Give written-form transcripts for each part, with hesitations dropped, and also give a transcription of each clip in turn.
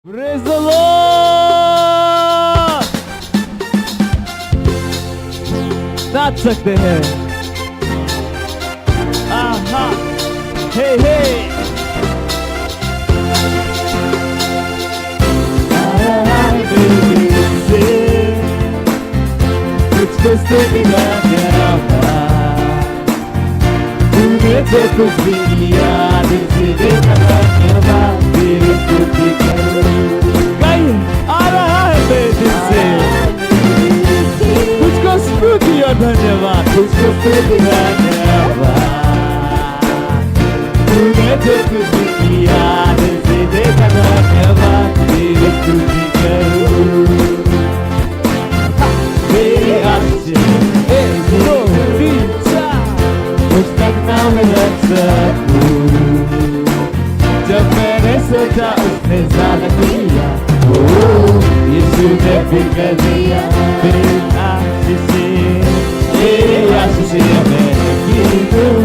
Praise the Lord! नाच सकते हैं। आहा, हे हे। तुझको सुनना क्या तूने तो कुछ भी किया दिल से देखा क्या तेरी स्तुति करूं। गाइए, आ रहा है मेरे दिल से तुझको स्तुति और धन्यवाद, तुझको स्तुति धन्यवाद। तूने जो कुछ भी किया दिल से देखा धन्यवाद तेरी स्तुति करूं। मेरी आशीष एक दो तीन चार मुझ तक नाम रख सकूं। जब मैंने सोचा उसने ज्यादा किया, यीशु ने फिर कर दिया। मेरी आशीषें मैंने की दूं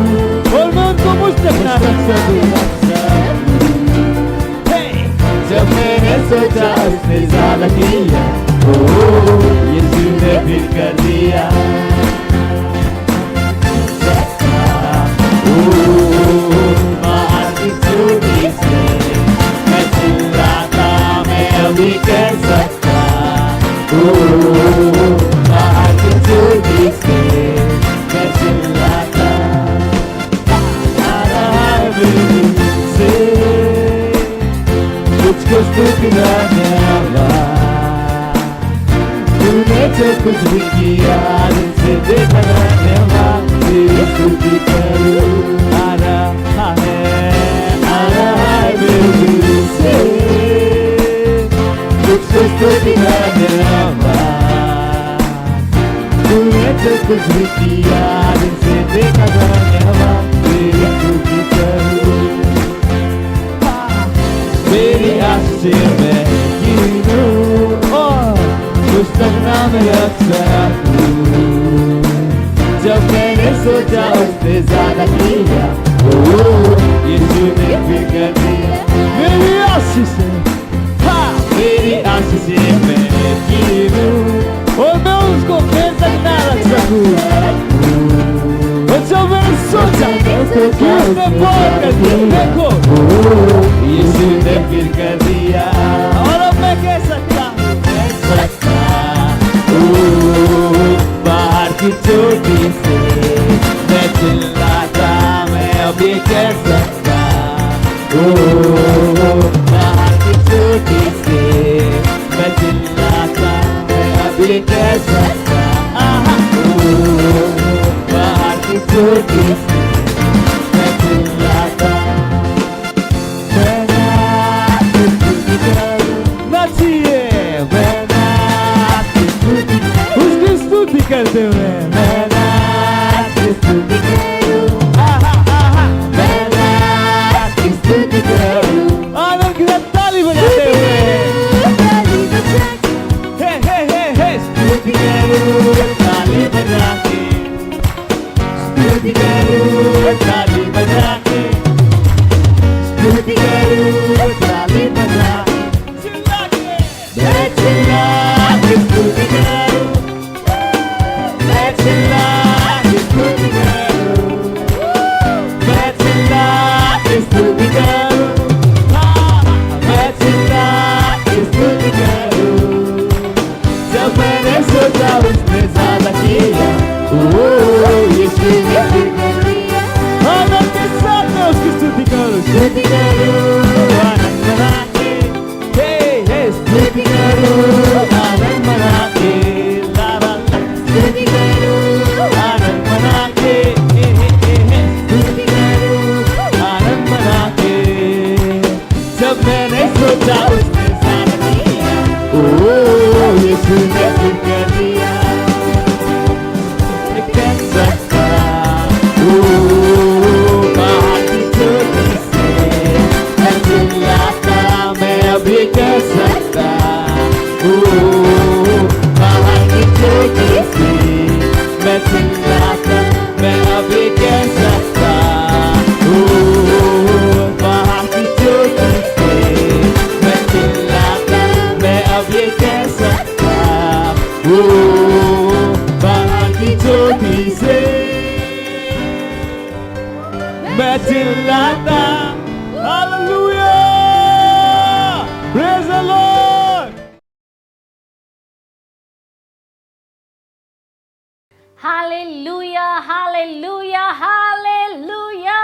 और मैं उनको मुझ तक ना रख सकूं। जब मैंने सोचा उसने ज्यादा किया, यीशु ने फिर कर दिया। महान की स्तुति से मैं चिल्लाता, मैं अभी कह सकता। महान की स्तुति से मैं चिल्लाता। से तुझको स्तुति धन्यवाद। तूने जो कुछ भी किया दिल से देखा धन्यवाद तेरी स्तुति करूं। आ रहा है मेरे दिल से तुझको स्तुति धन्यवाद। तूने जो कुछ भी किया दिल से देखा धन्यवाद तेरी स्तुति करूं। मेरी आशीष मैं गिनूं और तुझ तक नाम रख सकूं। जब मैंने सोचा उसने ज्यादा किया, यीशु ने फिर कर दिया। मेरी आशीषें, हाँ मेरी आशीषें मैं गिनूं और मैं उसको फिर तक ना रख सकूं। और जब मैंने सोचा उसने बोल कर दिया, देखो यीशु ने फिर कर दिया। और अब मैं कह सकता बाहर की चोटी से मैं चिल्लाता, मैं अभी कह सकता। बाहर की चोटी से मैं चिल्लाता, मैं अभी कह सकता। बाहर की चोटी से मैं चिल्लाता। नाचिए उसकी स्तुति करते हुए मैं नाच स्तुति करूं। मैं मैं चिल्लाता hallelujah praise the Lord hallelujah hallelujah hallelujah.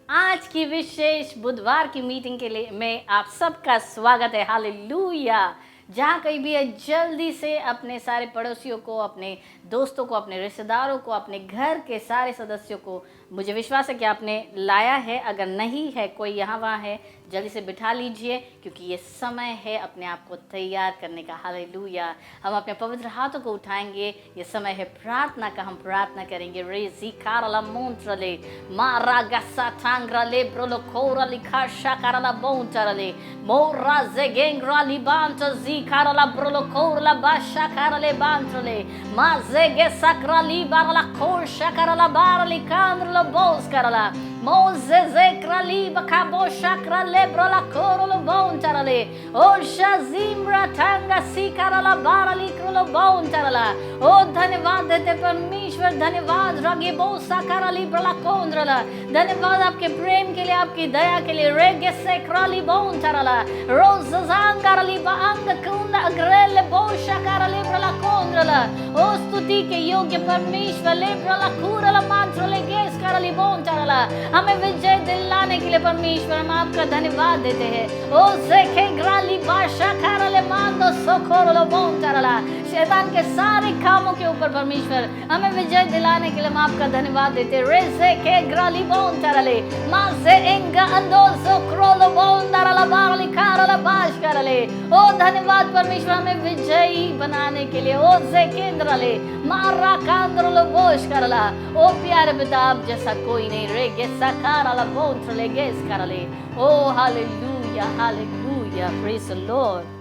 आज की विशेष बुधवार की मीटिंग के लिए में आप सबका स्वागत है। हालेलुया। जहाँ कहीं भी है जल्दी से अपने सारे पड़ोसियों को, अपने दोस्तों को, अपने रिश्तेदारों को, अपने घर के सारे सदस्यों को, मुझे विश्वास है कि आपने लाया है। अगर नहीं है, कोई यहाँ वहाँ है, जल्दी से बिठा लीजिए क्योंकि ये समय है अपने आप को तैयार करने का। हालेलुया। हम अपने पवित्र हाथों को उठाएंगे। ये समय है प्रार्थना का। हम प्रार्थना करेंगे। रेजी कारला मोंट्रले मारा गस्सा टांग्रले ब्रोलो कोरा लिखा शाकारला बोंट्रले मोरा जेगेंग्रा लिबांट जी कारला ब्रोलो कोरला बाशा कारले बांट्रले माजेगे sakra libarla कोर शाकारला बारली कांद्रलो बोस कारला मोजे zekra liba kabo shakra lebrola korolo bontarale o shazimra tanga sikarala barali krolo bontarala ओ धन्यवाद देते परमेश्वर। धन्यवाद रगे बोसा करली ब्रला कोंद्रला। धन्यवाद आपके प्रेम के लिए, आपकी दया के लिए। रेगे से करली बोंतरला रोज जांगरली बांग कुंद अग्रेल बोशा करली ब्रला कोंद्रला ओ स्तुति के योग्य परमेश्वर ले ब्रला कुरला मांत्रले गेस करली बोंतरला। हमें विजय दिलाने के लिए परमेश्वर हम आपका धन्यवाद देते हैं। ओ सेखे ग्राली बाशा करले मांदो सोकोरलो बोंतरला। शैतान के सारे कामों के ऊपर परमेश्वर हमें विजय दिलाने के लिए हम आपका धन्यवाद देते। रेसे के ग्राली बोंतरले मासे एंगा अंदो सोक्रोलो बोंतरला बारली कारला बाश करले। ओ धन्यवाद परमेश्वर हमें विजयी बनाने के लिए। ओ से केंद्रले मारा कांद्रलो बोश करला। ओ प्यारे पिता आप जैसा कोई नहीं। रे गेसा कारला बोंतरले गेस करले। Oh hallelujah hallelujah praise the Lord.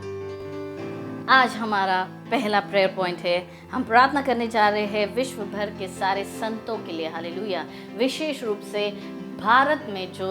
आज हमारा पहला प्रेयर पॉइंट है। हम प्रार्थना करने जा रहे हैं विश्व भर के सारे संतों के लिए। हालेलुया। विशेष रूप से भारत में जो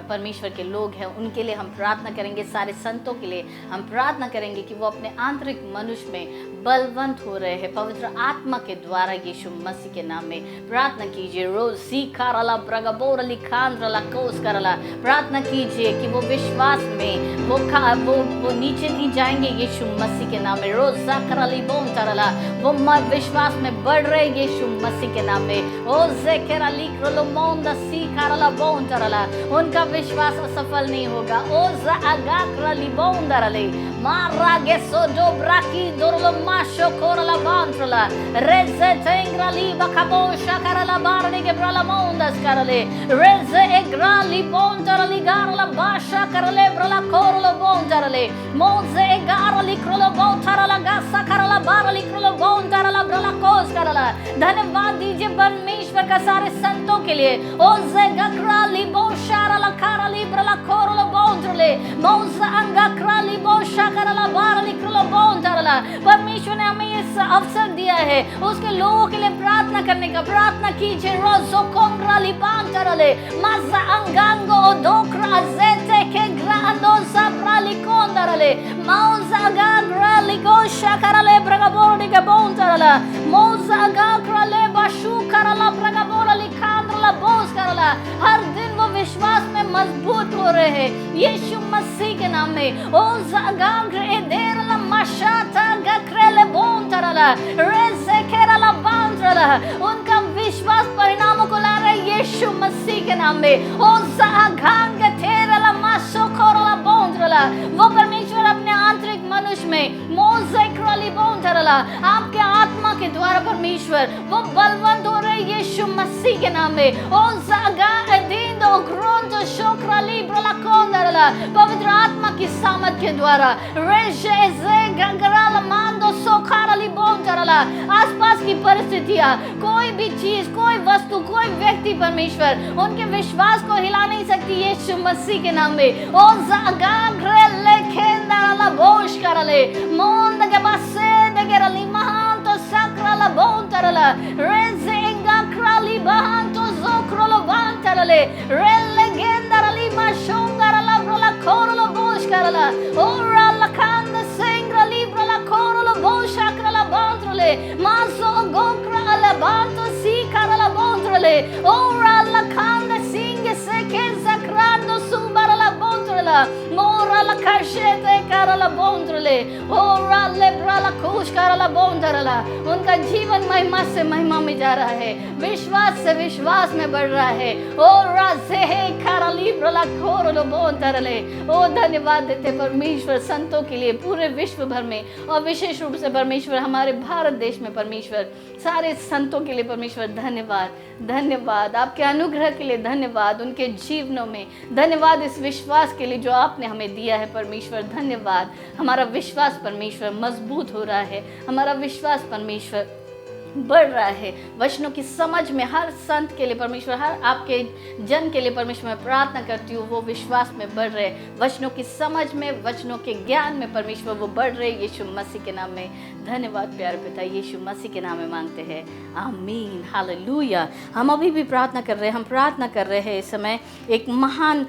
परमेश्वर के लोग हैं उनके लिए हम प्रार्थना करेंगे। सारे संतों के लिए हम प्रार्थना करेंगे कि वो अपने आंतरिक मनुष्य में बलवंत हो रहे हैं पवित्र आत्मा के द्वारा। यीशु मसीह के नाम में प्रार्थना कीजिए। रोज सीखारला ब्रगबोरली खांद्रला कोस करला। प्रार्थना कीजिए कि वो विश्वास में वो नीचे नहीं जाएंगे यीशु मसीह के नाम में। रोज साकरली बोम तरला वो विश्वास में बढ़ रहे यीशु मसीह के नाम में। ओ जेकेरली क्रोलो मोंदा सीखारला बोम तरला उनका विश्वास असफल नहीं होगा। ओ जागाक्रली बोम दरले मारा गेसो डोब्राकी दोरलो माशो कोरला बांत्रला रेजे तेंग्रली बकाबो शाकारला बारने के ब्रला मोंदस करले रेजे एग्राली बोम तरली गारला बाशा करले ब्रला कोरलो बोम तरले मोजे एगारली क्रोलो बोम तरला गासा करला बारली क्रोलो बोम तरला ब्रला कोस करला। धन्यवाद दीजिए परमेश्वर का सारे संतों के लिए। ओ जे गक्राली बोशारला करली ब्रला कोरलो बोम तरले मोजा अंगाक्राली बोशा करला बारली क्रोलो बोम तरला। परमेश्वर ने हमें इस अवसर दिया है उसके लोगों के लिए प्रार्थना करने का। प्रार्थना कीजिए। रोजो कोंग्राली बांतरले मजा अंगांगो दोक्रा जेते के ग्रांडो सब्राली कोंदरले मौजा गाग्राली गोशा करले ब्रगबोर्डी के बोंतरला मौजा गाग्राले बशु करला ब्रगबोरली खांद्रला बोस करला। हर दिन वो विश्वास में मजबूत हो रहे हैं यीशु मसीह के नाम में। ओ जागाग्रे देरला मशाता गक्रेले बोंतरला रेसे केरला बांतरला उनका विश्वास परिणामों को ला रहे यीशु मसीह के नाम में। ओ जागांग तेरला मासो कोरला बोंतरला वो परमेश्वर अपने आंतरिक मनुष्य में मोजेक्रली बोंतरला आपके आत्मा के द्वारा परमेश्वर वो बलवंत हो रहे यीशु मसीह के नाम में। ओ जागा एदिंदो ग्रोंतो शोक्रली ब्रला कोंदरला पवित्र आत्मा की सामर्थ के द्वारा रेजे जे गंगराला मांदो सोखारली बोंतरला। आसपास की परिस्थितियां, कोई भी चीज, कोई वस्तु, कोई व्यक्ति परमेश्वर उनके विश्वास को हिला नहीं सकती यीशु मसीह के नाम में। ओ जागा ग्रेले खेंदरला बोश करले मोंद के बसे दगरली महांतो sakrala बोंतरला रेजे इंगा krali bahanto zokrolo bantarale relle gendarali mashongarala brola korolo bosh karala ora la kanda sengrali brola korolo bosh akrala bantrale maso gokra ala banto si karala bantrale ora la kanda करला बोंद्रले ओ राले ब्राला खुश करला बोंद्रला। उनका जीवन महिमा से महिमा में जा रहा है, विश्वास से विश्वास में बढ़ रहा है। ओ राजे करली ब्राला खोरलो बोंद्रले। ओ धन्यवाद देते परमेश्वर संतों के लिए पूरे विश्व भर में, और विशेष रूप से परमेश्वर हमारे भारत देश में परमेश्वर सारे संतों के लिए परमेश्वर धन्यवाद, धन्यवाद आपके अनुग्रह के लिए, धन्यवाद उनके जीवनों में, धन्यवाद इस विश्वास के लिए जो आपने हमें दिया है परमेश्वर। धन्यवाद, हमारा विश्वास परमेश्वर मजबूत हो रहा है, हमारा विश्वास परमेश्वर बढ़ रहा है। वचनों की समझ में हर संत के लिए परमेश्वर, हर आपके जन के लिए परमेश्वर मैं प्रार्थना करती हूँ वो विश्वास में बढ़ रहे, वचनों की समझ में, वचनों के ज्ञान में परमेश्वर वो बढ़ रहे। यीशु मसीह के नाम में धन्यवाद प्यारे पिता, यीशु मसीह के नाम में मांगते हैं, आमीन, हालेलुया। हम अभी भी प्रार्थना कर रहे हैं, हम प्रार्थना कर रहे हैं इस समय एक महान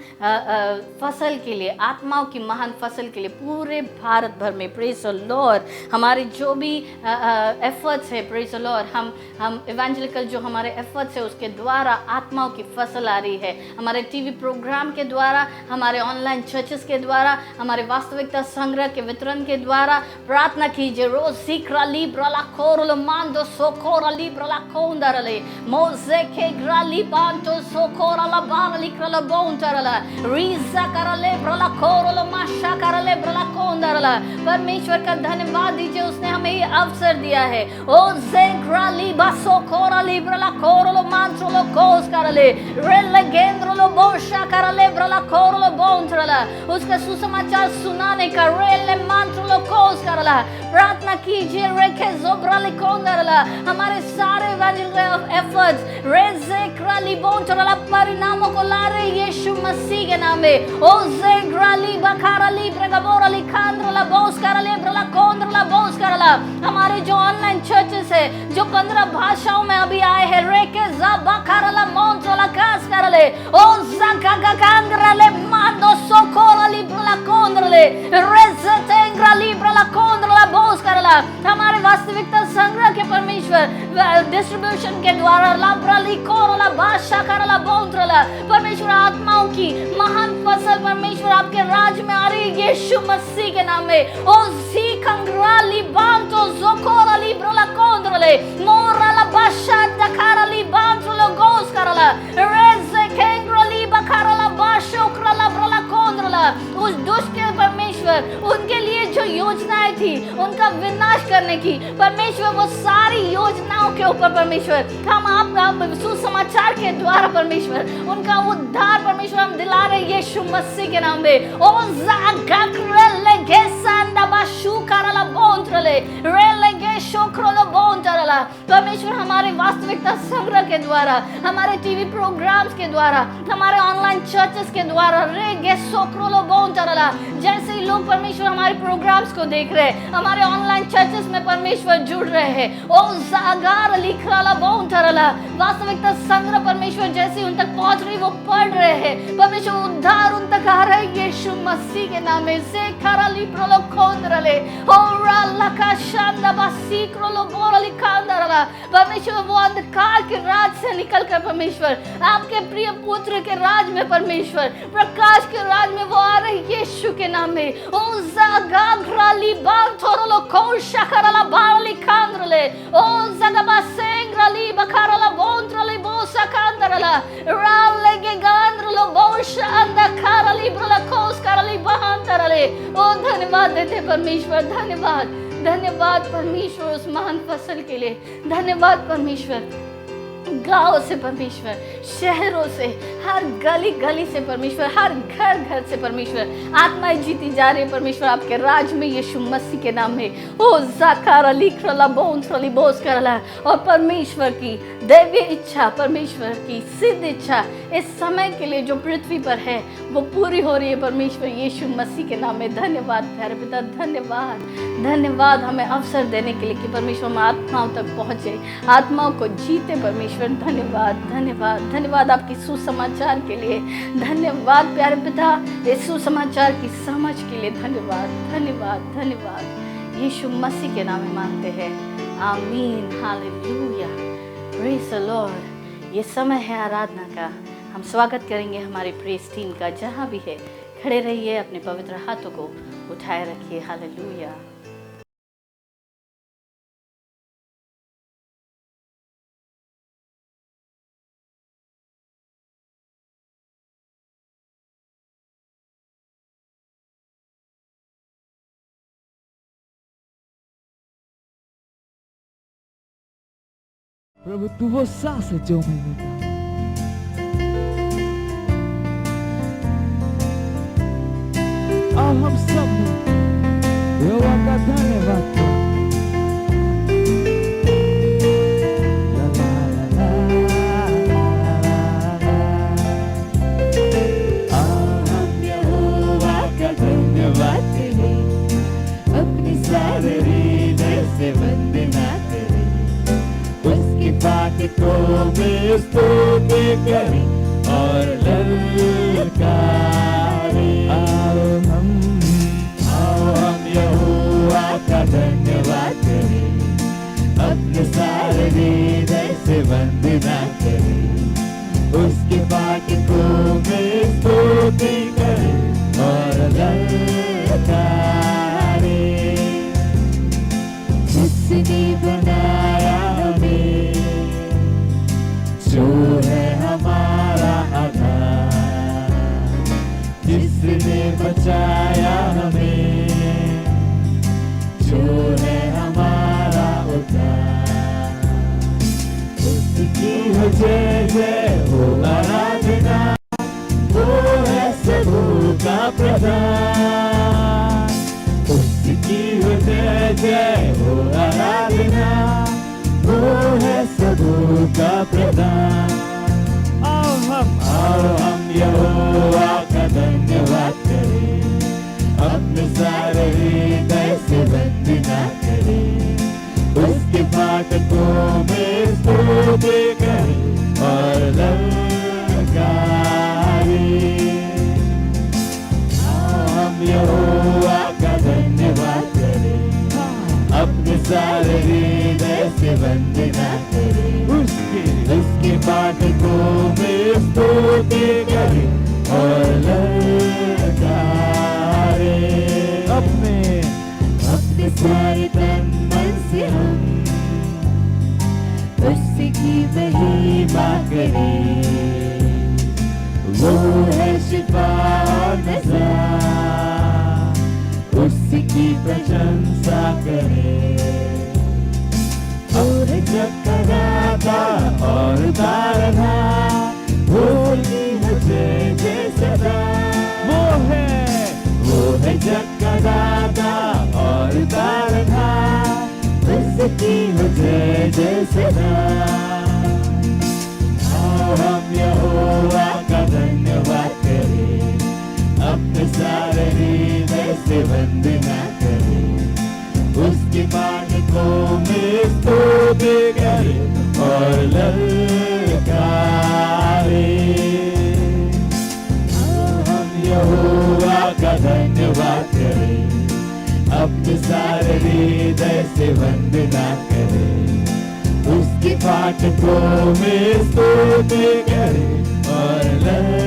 फसल के लिए, आत्माओं की महान फसल के लिए पूरे भारत भर में। Praise the Lord. हमारे जो भी एफर्ट्स है प्रेज द लॉर्ड, हम इवेंजलिकल जो हमारे एफर्ट्स है उसके द्वारा आत्माओं की फसल आ रही है। हमारे टीवी प्रोग्राम के द्वारा, हमारे ऑनलाइन चर्चेस के द्वारा, हमारे वास्तविकता संग्रह के वितरण के द्वारा प्रार्थना कीजिए। रोज सीक्रा लिब्रला कोरलो मांदो सोकोरा लिब्रला कोंदरले मोजे के ग्राली बांतो सोकोरा ला बारली क्रला बोंतरला रीजा करले ब्रला कोरलो माशा करले ब्रला कोंदरला। परमेश्वर का धन्यवाद दीजिए, उसने हमें ये अवसर दिया है। ओ जे ग्राली बासो कोरा लिब्रला कोरलो मांत्रोलो कोस करले रेले गेंद्रोलो बोशा करले ब्रला कोरलो बोंतरला। उसका सुसमाचार सुनाने का रेले मांत्रोलो कोस करला। प्रार्थना कीजिए रेखे जोब्राली कोंदरला। हमारे सारे एफर्ट्स रेजे क्राली बोंतरला परिणामों को ला रहे यीशु मसीह के नाम में। ओ जे ग्राली बखारली ब्रगबोरली खांद्रला बोस करले ब्रला कोंदरला बोस करला। हमारे जो ऑनलाइन चर्चेस है जो 15 भाषाओं में अभी आए हैं, रेके ज़बा करला मोंतरला कास करले ओ ज़का कांग्रले मांदो सोकोरली ब्रला कोंदरले रेजे तेंग्रली ब्रला कोंदरला बोस करला। हमारे वास्तविकता संग्रह के परमेश्वर डिस्ट्रीब्यूशन के द्वारा लाब्रली कोरला भाषा करला बोंतरला। परमेश्वर आत्माओं की महान फसल परमेश्वर आपके राज में आ रही यीशु मसीह के नाम में। ओ सी कंग्राली बांतो जोकोरली ब्रला कोंदरले मोरला भाषा दखारली बांतरला गोस करला रेजे केंग्रली बखारला भाषा करला ब्रला कोंदरला। उस दुष्ट के परमेश्वर उनके लिए जो योजनाएं थी उनका विनाश करने की परमेश्वर, वो सारी योजनाओं के ऊपर परमेश्वर हम आप सुसमाचार के द्वारा परमेश्वर उनका उद्धार परमेश्वर हम दिला रहे यीशु मसीह के नाम में। ओ ज़ागक्रले गेसांडा बाशु करला बोंतरले रेले गे शोक्रलो बोंतरला। परमेश्वर हमारे वास्तविकता संग्रह के द्वारा, हमारे टीवी प्रोग्राम्स के द्वारा, हमारे ऑनलाइन चर्चेस के द्वारा रे गे शोक्रलो बोंतरला। जैसे ही लोग परमेश्वर हमारे प्रोग्राम्स को देख रहे हैं, हमारे ऑनलाइन चर्चेस में परमेश्वर जुड़ रहे हैं, ओ जागार लिखराला बोंतरला वास्तविकता संग्रह परमेश्वर जैसे उन तक पहुंच रही वो पढ़ रहे हैं। परमेश्वर उद्धार उन तक आ रहा है यीशु मसीह के नाम में। से खराली प्रोलो खोंदरले ओ राला का शांदा बासी क्रोलो बोरली खांदरला। परमेश्वर वो अंधकार के राज से निकलकर परमेश्वर आपके प्रिय पुत्र के राज में परमेश्वर प्रकाश के राज में वो आ रहे यीशु के नाम में। ओ जागाग्राली बांथोरलो कोशा करला बारली खांदरले ओ जगबा सेंग्राली बखारला बोंत्रली बोसा खांदरला राले के गांद्रलो बोशा अंदा खारली ब्रला कोस करली बहांतरले। ओ धन्यवाद देते परमेश्वर, धन्यवाद, धन्यवाद परमेश्वर उस महान फसल के लिए। धन्यवाद परमेश्वर गांव से परमेश्वर, शहरों से, हर गली गली से परमेश्वर, हर घर घर से परमेश्वर आत्माएं जीती जा रही है परमेश्वर आपके राज में यीशु मसीह के नाम में। ओ ज़ाकारा लिखरला बोंसरली बोस करला। और परमेश्वर की दैवीय इच्छा, परमेश्वर की सिद्ध इच्छा इस समय के लिए जो पृथ्वी पर है वो पूरी हो रही है परमेश्वर यीशु मसीह के नाम में। धन्यवाद प्यारे पिता, धन्यवाद, धन्यवाद हमें अवसर देने के लिए कि परमेश्वर हम आत्माओं तक पहुँचे, आत्माओं को जीते परमेश्वर। धन्यवाद, धन्यवाद, धन्यवाद आपकी सुसमाचार के लिए। धन्यवाद प्यारे पिता इस सुसमाचार की समझ के लिए। धन्यवाद, धन्यवाद, धन्यवाद यीशु मसीह के नाम में मांगते हैं, आमीन, हालेलुया, प्रेज़ द लॉर्ड। ये समय है आराधना का। हम स्वागत करेंगे हमारे प्रेस टीम का, जहाँ भी है खड़े रहिए, अपने पवित्र हाथों को उठाए रखिए। हालेलुया। प्रभु तू वो सांस है जो मैं लेता हूं। आओ हम सब यहोवा का धन्यवाद करें। ला ला ला ला ला। आओ हम यहोवा का धन्यवाद करें, अपनी सारे हृदय से वंदना करें, उसकी फाटकों में स्तुति करें और ललकारें। आओ हम यहोवा का धन्यवाद करें, अपने सारे हृदय से वंदना करें, उसकी फाटकों में स्तुति करें और ललकारें। जिसने बनाया हमें, जो है हमारा आधार, जिसने बचाया हमें, जो है हमारा उद्धार, उसकी हो जय जय हो आराधना, वो है सबू का प्रधान। उसकी हो जय जय हो आराधना, वो है सबू का प्रधान। आओ हम यहोवा का धन्यवाद करें, अपने सारे हृदय से वंदना करें, उसके फाटकों में स्तुति करें और ललकारें। हम यहोवा का धन्यवाद करें, अपने सारे हृदय से वंदना करें, उसके फाटकों में स्तुति करें और ललकारें। अपने सारे तन मन से हम उसकी महिमा करें, वो है शिफा और नजात, उसकी प्रशंसा करें। और जग का दाता और तारनहार, होली है जय जय सदा। वो है जग का दाता और तारनहार, उसकी हो जय जय सदा। आओ हम यहोवा का धन्यवाद करें, अपने सारे हृदय से वंदना करें, उसकी फाटकों में स्तुति करें और ललकारें। हम यहोवा का धन्यवाद करें, अपने सारे हृदय से वंदना करें, उसकी फाटकों में स्तुति करें और ललकारें।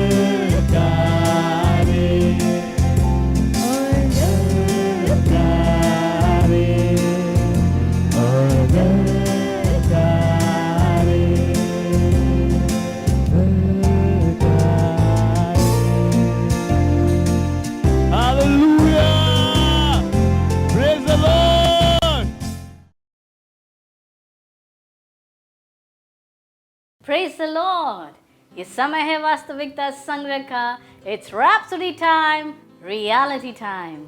Praise the Lord. ये समय है वास्तविकता संग्रह का। It's rhapsody time, reality time.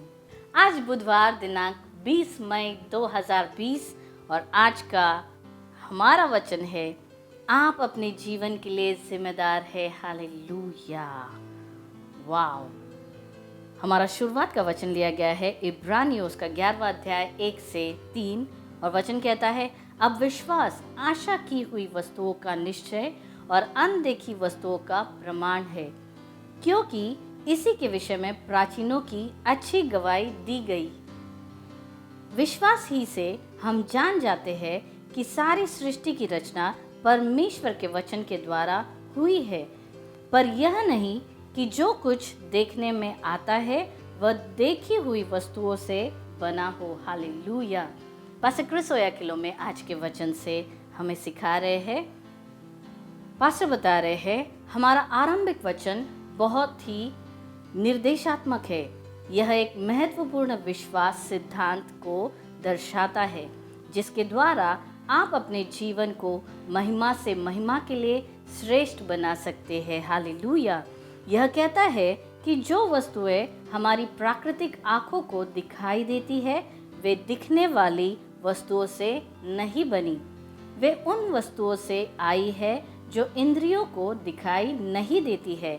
आज बुधवार दिनांक 20 मई 2020 और आज का हमारा वचन है, आप अपने जीवन के लिए जिम्मेदार है। Hallelujah, wow. हमारा शुरुआत का वचन लिया गया है इब्रानियों उसका 11वां अध्याय 1 से 3 और वचन कहता है, अब विश्वास आशा की हुई वस्तुओं का निश्चय और अनदेखी वस्तुओं का प्रमाण है, क्योंकि इसी के विषय में प्राचीनों की अच्छी गवाही दी गई। विश्वास ही से हम जान जाते हैं कि सारी सृष्टि की रचना परमेश्वर के वचन के द्वारा हुई है, पर यह नहीं कि जो कुछ देखने में आता है वह देखी हुई वस्तुओं से बना हो। हालेलुया। पास्टर क्रिस ओयाकिलो में आज के वचन से हमें सिखा रहे हैं, पास्टर बता रहे हैं, हमारा आरंभिक वचन बहुत ही निर्देशात्मक है। यह एक महत्वपूर्ण विश्वास सिद्धांत को दर्शाता है जिसके द्वारा आप अपने जीवन को महिमा से महिमा के लिए श्रेष्ठ बना सकते हैं। हालेलुया। यह कहता है कि जो वस्तुएं हमारी प्राकृतिक आंखों को दिखाई देती है वे दिखने वाली वस्तुओं से नहीं बनी, वे उन वस्तुओं से आई है जो इंद्रियों को दिखाई नहीं देती है।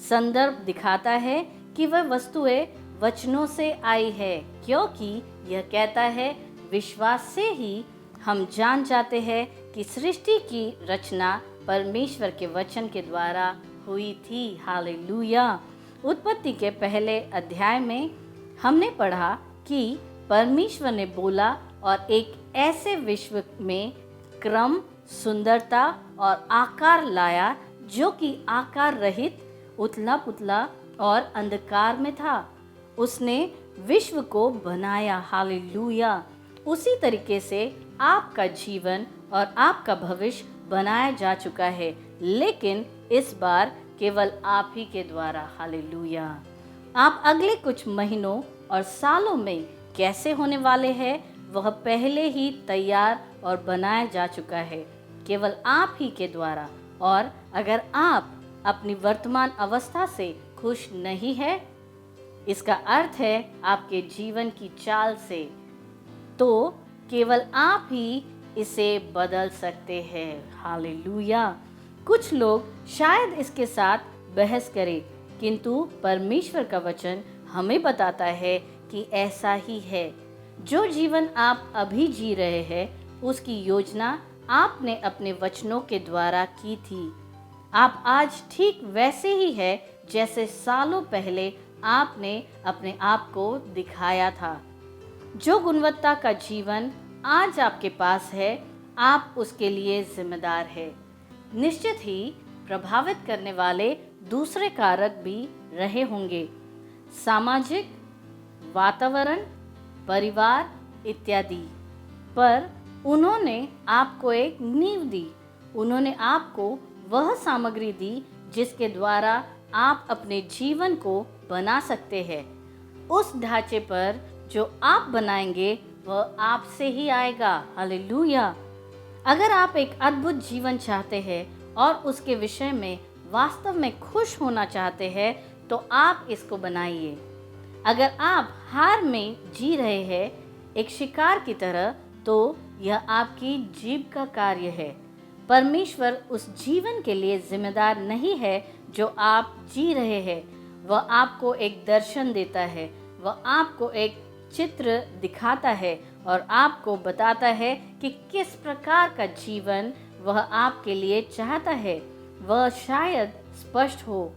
संदर्भ दिखाता है कि वह वस्तुएं वचनों से आई है, क्योंकि यह कहता है विश्वास से ही हम जान जाते हैं कि सृष्टि की रचना परमेश्वर के वचन के द्वारा हुई थी। हालेलुया। उत्पत्ति के पहले अध्याय में हमने पढ़ा कि परमेश्वर ने बोला और एक ऐसे विश्व में क्रम, सुंदरता और आकार लाया जो कि आकार रहित, उथला पुथला और अंधकार में था। उसने विश्व को बनाया। हालेलुया। उसी तरीके से आपका जीवन और आपका भविष्य बनाया जा चुका है, लेकिन इस बार केवल आप ही के द्वारा। हालेलुया। आप अगले कुछ महीनों और सालों में कैसे होने वाले हैं वह पहले ही तैयार और बनाया जा चुका है, केवल आप ही के द्वारा। और अगर आप अपनी वर्तमान अवस्था से खुश नहीं है, इसका अर्थ है आपके जीवन की चाल से, तो केवल आप ही इसे बदल सकते हैं। हालेलुया। कुछ लोग शायद इसके साथ बहस करें, किंतु परमेश्वर का वचन हमें बताता है कि ऐसा ही है। जो जीवन आप अभी जी रहे हैं उसकी योजना आपने अपने वचनों के द्वारा की थी। आप आज ठीक वैसे ही है जैसे सालों पहले आपने अपने आप को दिखाया था। जो गुणवत्ता का जीवन आज आपके पास है, आप उसके लिए जिम्मेदार है। निश्चित ही प्रभावित करने वाले दूसरे कारक भी रहे होंगे, सामाजिक, वातावरण, परिवार इत्यादि, पर उन्होंने आपको एक नींव दी। उन्होंने आपको वह सामग्री दी जिसके द्वारा आप अपने जीवन को बना सकते हैं। उस ढांचे पर जो आप बनाएंगे वह आपसे ही आएगा। हालेलुया। अगर आप एक अद्भुत जीवन चाहते हैं और उसके विषय में वास्तव में खुश होना चाहते हैं तो आप इसको बनाइए। अगर आप हार में जी रहे हैं एक शिकार की तरह, तो यह आपकी जीभ का कार्य है। परमेश्वर उस जीवन के लिए जिम्मेदार नहीं है जो आप जी रहे हैं। वह आपको एक दर्शन देता है, वह आपको एक चित्र दिखाता है और आपको बताता है कि किस प्रकार का जीवन वह आपके लिए चाहता है। वह शायद स्पष्ट हो,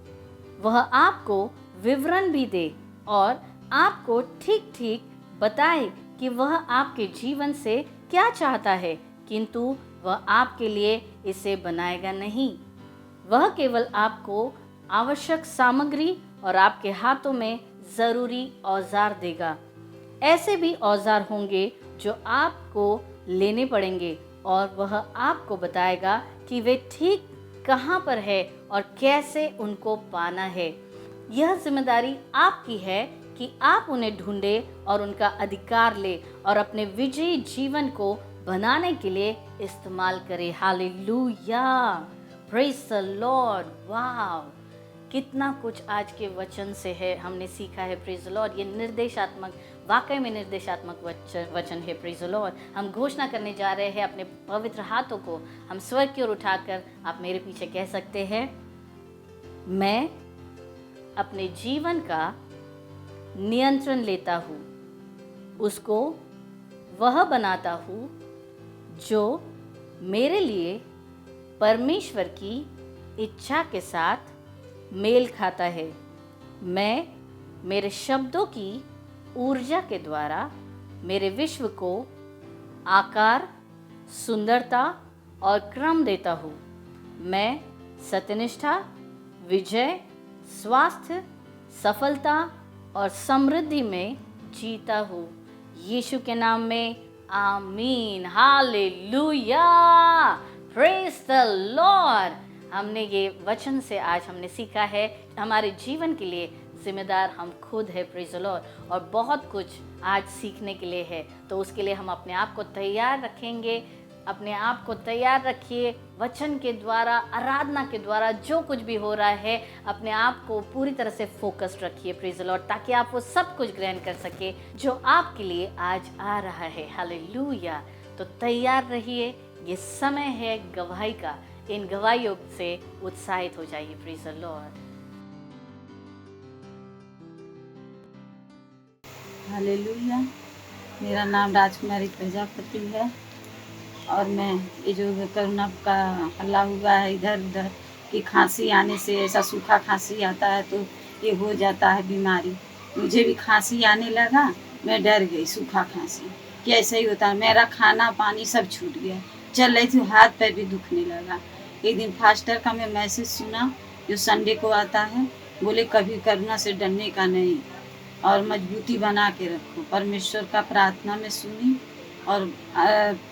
वह आपको विवरण भी दे और आपको ठीक ठीक बताए कि वह आपके जीवन से क्या चाहता है, किंतु वह आपके लिए इसे बनाएगा नहीं। वह केवल आपको आवश्यक सामग्री और आपके हाथों में ज़रूरी औजार देगा। ऐसे भी औजार होंगे जो आपको लेने पड़ेंगे और वह आपको बताएगा कि वे ठीक कहाँ पर है और कैसे उनको पाना है। यह जिम्मेदारी आपकी है कि आप उन्हें ढूंढे और उनका अधिकार ले और अपने विजयी जीवन को बनाने के लिए इस्तेमाल करें। Hallelujah. Praise the Lord. Wow, कितना कुछ आज के वचन से है, हमने सीखा है। Praise the Lord. ये निर्देशात्मक, वाकई में निर्देशात्मक वचन है। Praise the Lord. हम घोषणा करने जा रहे हैं अपने पवित्र हाथों को हम स्वर्ग की ओर उठाकर, आप मेरे पीछे कह सकते हैं, मैं अपने जीवन का नियंत्रण लेता हूँ, उसको वह बनाता हूँ जो मेरे लिए परमेश्वर की इच्छा के साथ मेल खाता है। मैं मेरे शब्दों की ऊर्जा के द्वारा मेरे विश्व को आकार, सुंदरता और क्रम देता हूँ। मैं सत्यनिष्ठा, विजय, स्वास्थ्य, सफलता और समृद्धि में जीता हूँ। यीशु के नाम में आमीन। Hallelujah, praise the Lord. हमने ये वचन से आज हमने सीखा है हमारे जीवन के लिए जिम्मेदार हम खुद है, प्रेज द लॉर्ड। और बहुत कुछ आज सीखने के लिए है, तो उसके लिए हम अपने आप को तैयार रखेंगे। अपने आप को तैयार रखिए वचन के द्वारा, आराधना के द्वारा, जो कुछ भी हो रहा है अपने आप को पूरी तरह से फोकस्ड रखिए, प्रेज द लॉर्ड, ताकि आप वो सब कुछ ग्रहण कर सके जो आपके लिए आज आ रहा है। हालेलुया। तो तैयार रहिए, ये समय है गवाही का। इन गवाहियों से उत्साहित हो जाइए, प्रेज द लॉर्ड। हालेलुया। मेरा नाम राजकुमारी प्रजापति है और मैं ये जो कोरोना का हल्ला हुआ है इधर उधर कि खांसी आने से, ऐसा सूखा खांसी आता है तो ये हो जाता है बीमारी। मुझे भी खांसी आने लगा, मैं डर गई सूखा खांसी कि ऐसा ही होता है। मेरा खाना पानी सब छूट गया, चल रही थी हाथ पैर भी दुखने लगा। एक दिन फास्टर का मैं मैसेज सुना जो संडे को आता है, बोले कभी कोरोना से डरने का नहीं और मजबूती बना के रखो। परमेश्वर का प्रार्थना में सुनी और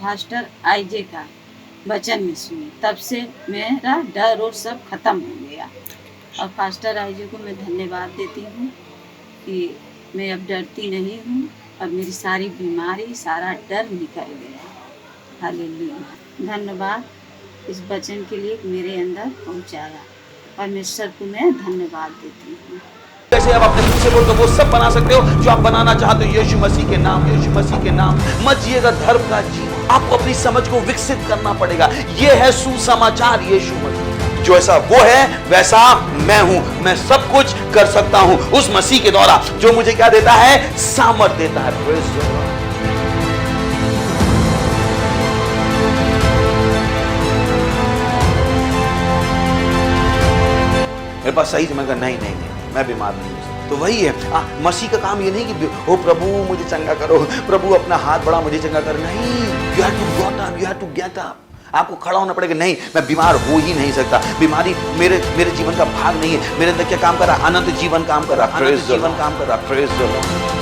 फास्टर आईजे का वचन में सुनी, तब से मेरा डर और सब खत्म हो गया। और फास्टर आईजे को मैं धन्यवाद देती हूँ कि मैं अब डरती नहीं हूँ और मेरी सारी बीमारी, सारा डर निकल गया। हालेलुया। धन्यवाद इस वचन के लिए मेरे अंदर पहुँचाया। परमेश्वर को मैं धन्यवाद देती हूँ। जैसे आप अपने मुंह से बोल दो वो सब बना सकते हो जो आप बनाना चाहते हो, यीशु मसीह के नाम, यीशु मसीह के नाम। मत जिएगा धर्म का जीवन, आपको अपनी समझ को विकसित करना पड़ेगा। ये है सुसमाचार यीशु मसीह। जो ऐसा वो है वैसा मैं हूं, मैं सब कुछ कर सकता हूं उस मसीह के द्वारा जो मुझे क्या देता है, सामर्थ देता है। Praise the Lord. मेरे पास सही समय का नहीं नहीं नहीं मैं बीमार नहीं हूँ। तो वही है मसीह का काम। ये नहीं कि ओ प्रभु मुझे चंगा करो, प्रभु अपना हाथ बढ़ा मुझे चंगा करो। नहीं, you have to got up, you have to get up. आपको खड़ा होना पड़ेगा। नहीं, मैं बीमार हो ही नहीं सकता। बीमारी मेरे जीवन का भाग नहीं है। मेरे अंदर क्या काम कर रहा? अनंत जीवन काम कर रहा, अनंत जीवन काम कर रहा। Praise the Lord.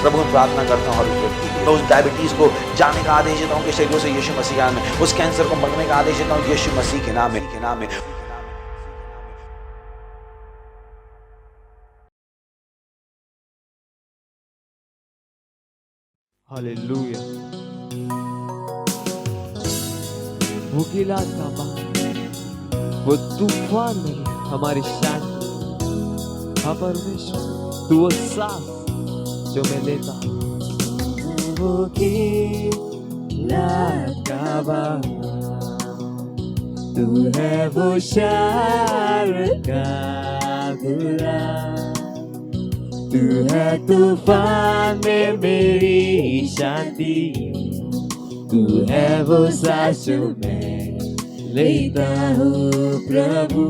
प्रभु मैं प्रार्थना करता हूँ और उस व्यक्ति को, उस डायबिटीज को जाने का आदेश देता हूँ कि शरीरों से यीशु मसीह के नाम में। उस कैंसर को मरने का आदेश देता हूँ यीशु मसीह के नाम में। हालेलुया। वो गिला का बाण, वो तूफान में हमारी शांति। हाँ परमेश्वर, तू वो सांस जो मैं लेता हूँ। वो गिला का बाण, तू है वो शार का गुलाब। तू है तूफान में मेरी शांति। तू है वो सांस जो मैं लेता हूँ प्रभु।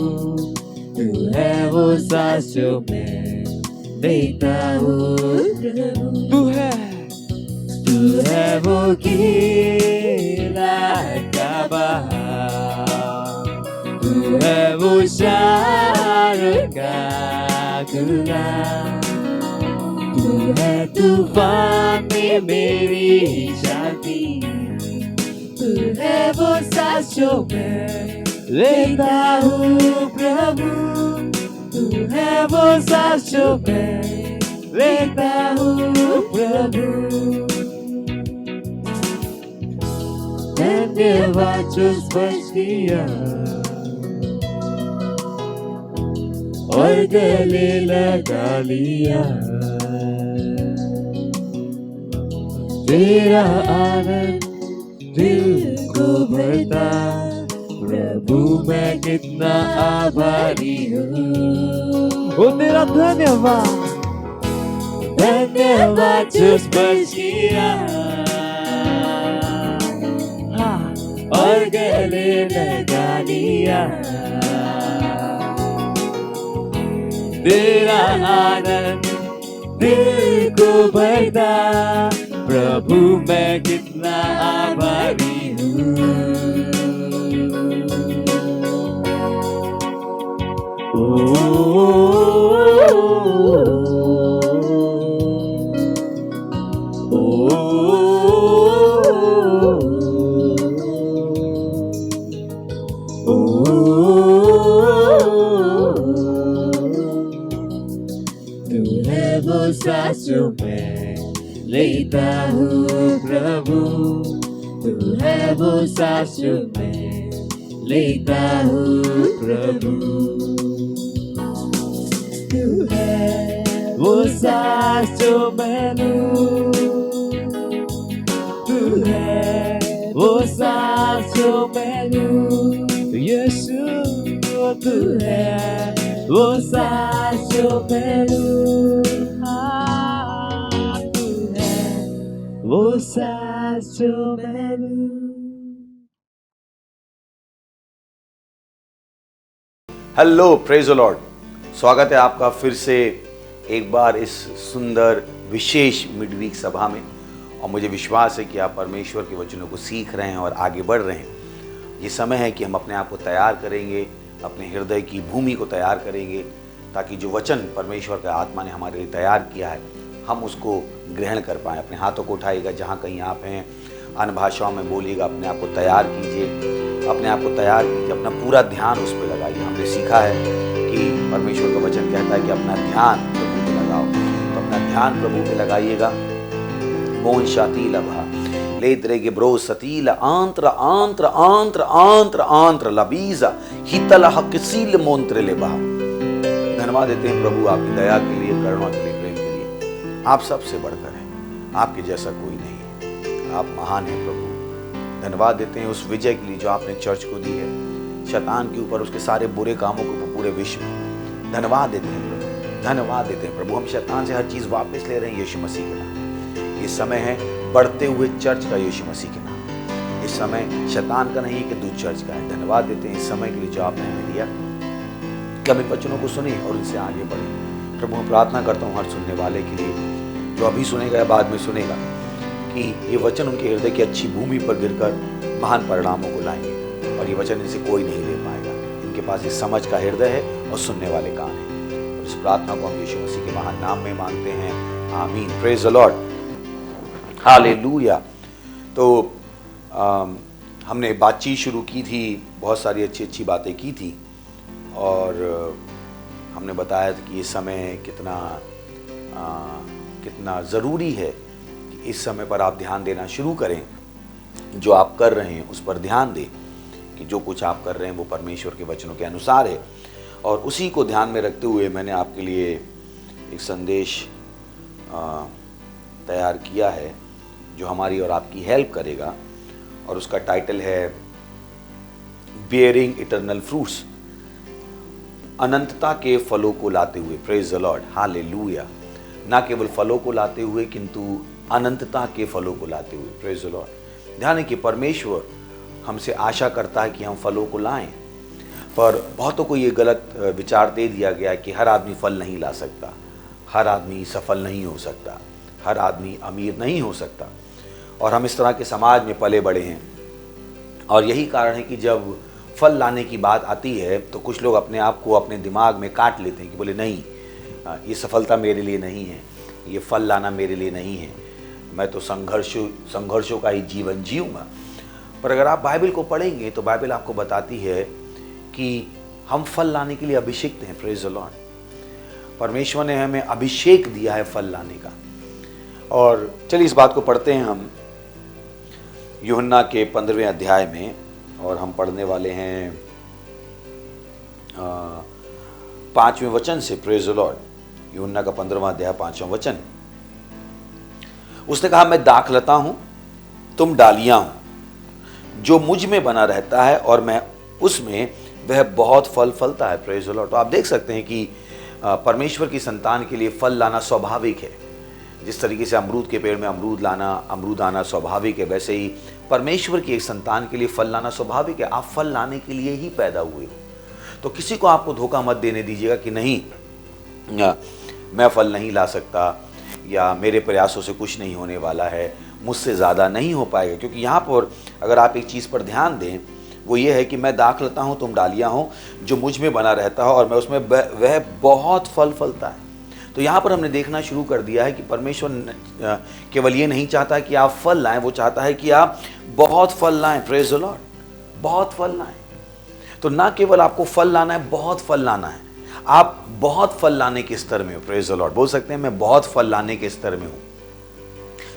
तू है वो सांस जो मैं लेता हूँ प्रभु। तू है वो गिला का बाण। तू है वो शार का गुलाब। तू है तूफान में मेरी शांति। तू है वो सांस जो मैं लेता हूँ प्रभु। तू है वो सांस जो मैं लेता हूँ प्रभु। धन्यवाद जो स्पर्श किया और गले लगा लिया। तेरा आनंद दिल को भरता। प्रभु मैं कितना आभारी हूँ। ओ तेरा धन्यवाद, धन्यवाद जो स्पर्श किया और गले लगा लिया। तेरा आनंद दिल को भरता। प्रभु मैं कितना आभारी हूँ। सांस जो मैं लेता हूँ प्रभु, तू है वो सांस जो मैं लेता हूँ प्रभु, तू है वो सांस जो मैं लूं, तू है वो सांस जो मैं लूं, यीशु तू है वो सांस जो मैं लूं, तू है वो सांस जो मैं लूं। Hello, praise the Lord. स्वागत है आपका फिर से एक बार इस सुंदर विशेष मिडवीक सभा में। और मुझे विश्वास है कि आप परमेश्वर के वचनों को सीख रहे हैं और आगे बढ़ रहे हैं। ये समय है कि हम अपने आप को तैयार करेंगे, अपने हृदय की भूमि को तैयार करेंगे, ताकि जो वचन परमेश्वर का आत्मा ने हमारे लिए तैयार किया है हम उसको ग्रहण कर पाएँ। अपने हाथों को उठाइएगा, जहाँ कहीं आप हैं, अन्य भाषाओं में बोलिएगा, अपने आप को तैयार कीजिए, अपने आप को तैयार कीजिए, अपना पूरा ध्यान उस पर लगाइए। हमने सीखा है कि परमेश्वर का वचन कहता है कि अपना ध्यान प्रभु पे लगाओ, तो अपना ध्यान प्रभु पे लगाइएगा। मोन शातीला भा ले द्रेगे ब्रो सतीला आंत्र आंत्र आंत्र आंत्र आंत्र लबीजा हितल हकसील मोंत्र ले बहा। धन्यवाद देते हैं प्रभु आपकी दया के लिए, करुणा के लिए, प्रेम के लिए। आप सबसे बढ़कर हैं, आपके जैसा कोई नहीं है, आप महान हैं प्रभु। धन्यवाद देते हैं उस विजय के लिए जो आपने चर्च को दी है, शैतान के ऊपर, उसके सारे बुरे कामों के ऊपर पूरे विश्व में। धन्यवाद देते हैं प्रभु, धन्यवाद देते हैं प्रभु। हम शैतान से हर चीज़ वापस ले रहे हैं यीशु मसीह के नाम। ये समय है बढ़ते हुए चर्च का यीशु मसीह के नाम। इस समय शैतान का नहीं है कि दूध चर्च का है। धन्यवाद देते हैं इस समय के लिए जो आपने हमें दिया, कि हम इन वचनों को सुने और इनसे आगे बढ़े। प्रभु मैं प्रार्थना करता हूँ हर सुनने वाले के लिए, जो अभी सुनेगा या बाद में सुनेगा, कि ये वचन उनके हृदय की अच्छी भूमि पर गिरकर महान परिणामों को लाएंगे और ये वचन इनसे कोई नहीं ले पाएगा। इनके पास इस समझ का हृदय है और सुनने वाले कान हैं। और इस प्रार्थना को हम यीशु मसीह के महान नाम में मांगते हैं, आमीन। Praise the Lord, hallelujah. तो हमने बातचीत शुरू की थी, बहुत सारी अच्छी अच्छी बातें की थी और हमने बताया था कि ये समय कितना ज़रूरी है कि इस समय पर आप ध्यान देना शुरू करें। जो आप कर रहे हैं उस पर ध्यान दें, कि जो कुछ आप कर रहे हैं वो परमेश्वर के वचनों के अनुसार है। और उसी को ध्यान में रखते हुए मैंने आपके लिए एक संदेश तैयार किया है जो हमारी और आपकी हेल्प करेगा, और उसका टाइटल है बियरिंग इटर्नल फ्रूट्स, अनंतता के फलों को लाते हुए। Praise the Lord, hallelujah. ना केवल फलों को लाते हुए किंतु अनंतता के फलों को लाते हुए। Praise the Lord. ध्यान है कि परमेश्वर हमसे आशा करता है कि हम फलों को लाएं, पर बहुतों को ये गलत विचार दे दिया गया कि हर आदमी फल नहीं ला सकता, हर आदमी सफल नहीं हो सकता, हर आदमी अमीर नहीं हो सकता। और हम इस तरह के समाज में पले बड़े हैं, और यही कारण है कि जब फल लाने की बात आती है तो कुछ लोग अपने आप को अपने दिमाग में काट लेते हैं कि बोले नहीं, ये सफलता मेरे लिए नहीं है, ये फल लाना मेरे लिए नहीं है, मैं तो संघर्षों का ही जीवन जीऊँगा। पर अगर आप बाइबल को पढ़ेंगे तो बाइबल आपको बताती है कि हम फल लाने के लिए अभिषिक्त हैं। Praise the Lord. परमेश्वर ने हमें अभिषेक दिया है फल लाने का। और चलिए इस बात को पढ़ते हैं हम यूहन्ना के 15वें अध्याय में, और हम पढ़ने वाले हैं 5वें वचन से। Praise the Lord. यूहन्ना का 15वां अध्याय 5वां वचन। उसने कहा, मैं दाखलता हूं, तुम डालियां हो। जो मुझ में बना रहता है और मैं उसमें, वह बहुत फल फलता है। Praise the Lord. तो आप देख सकते हैं कि परमेश्वर की संतान के लिए फल लाना स्वाभाविक है। जिस तरीके से अमरूद के पेड़ में अमरूद आना स्वाभाविक है, वैसे ही परमेश्वर की एक संतान के लिए फल लाना स्वाभाविक है। आप फल लाने के लिए ही पैदा हुए हो। तो किसी को आपको धोखा मत देने दीजिएगा कि नहीं, मैं फल नहीं ला सकता, या मेरे प्रयासों से कुछ नहीं होने वाला है, मुझसे ज़्यादा नहीं हो पाएगा। क्योंकि यहाँ पर अगर आप एक चीज़ पर ध्यान दें, वो ये है कि मैं दाखलता हूँ, तुम डालियाँ हो। जो मुझ में बना रहता है और मैं उसमें, वह बहुत फल फलता है। तो यहाँ पर हमने देखना शुरू कर दिया है कि परमेश्वर केवल ये नहीं चाहता कि आप फल लाएं, वो चाहता है कि आप बहुत फल लाएं। Praise the Lord. बहुत फल लाएं। तो ना केवल आपको फल लाना है, बहुत फल लाना है। आप बहुत फल लाने के स्तर में हो। Praise the Lord. बोल सकते हैं मैं बहुत फल लाने के स्तर में हूं,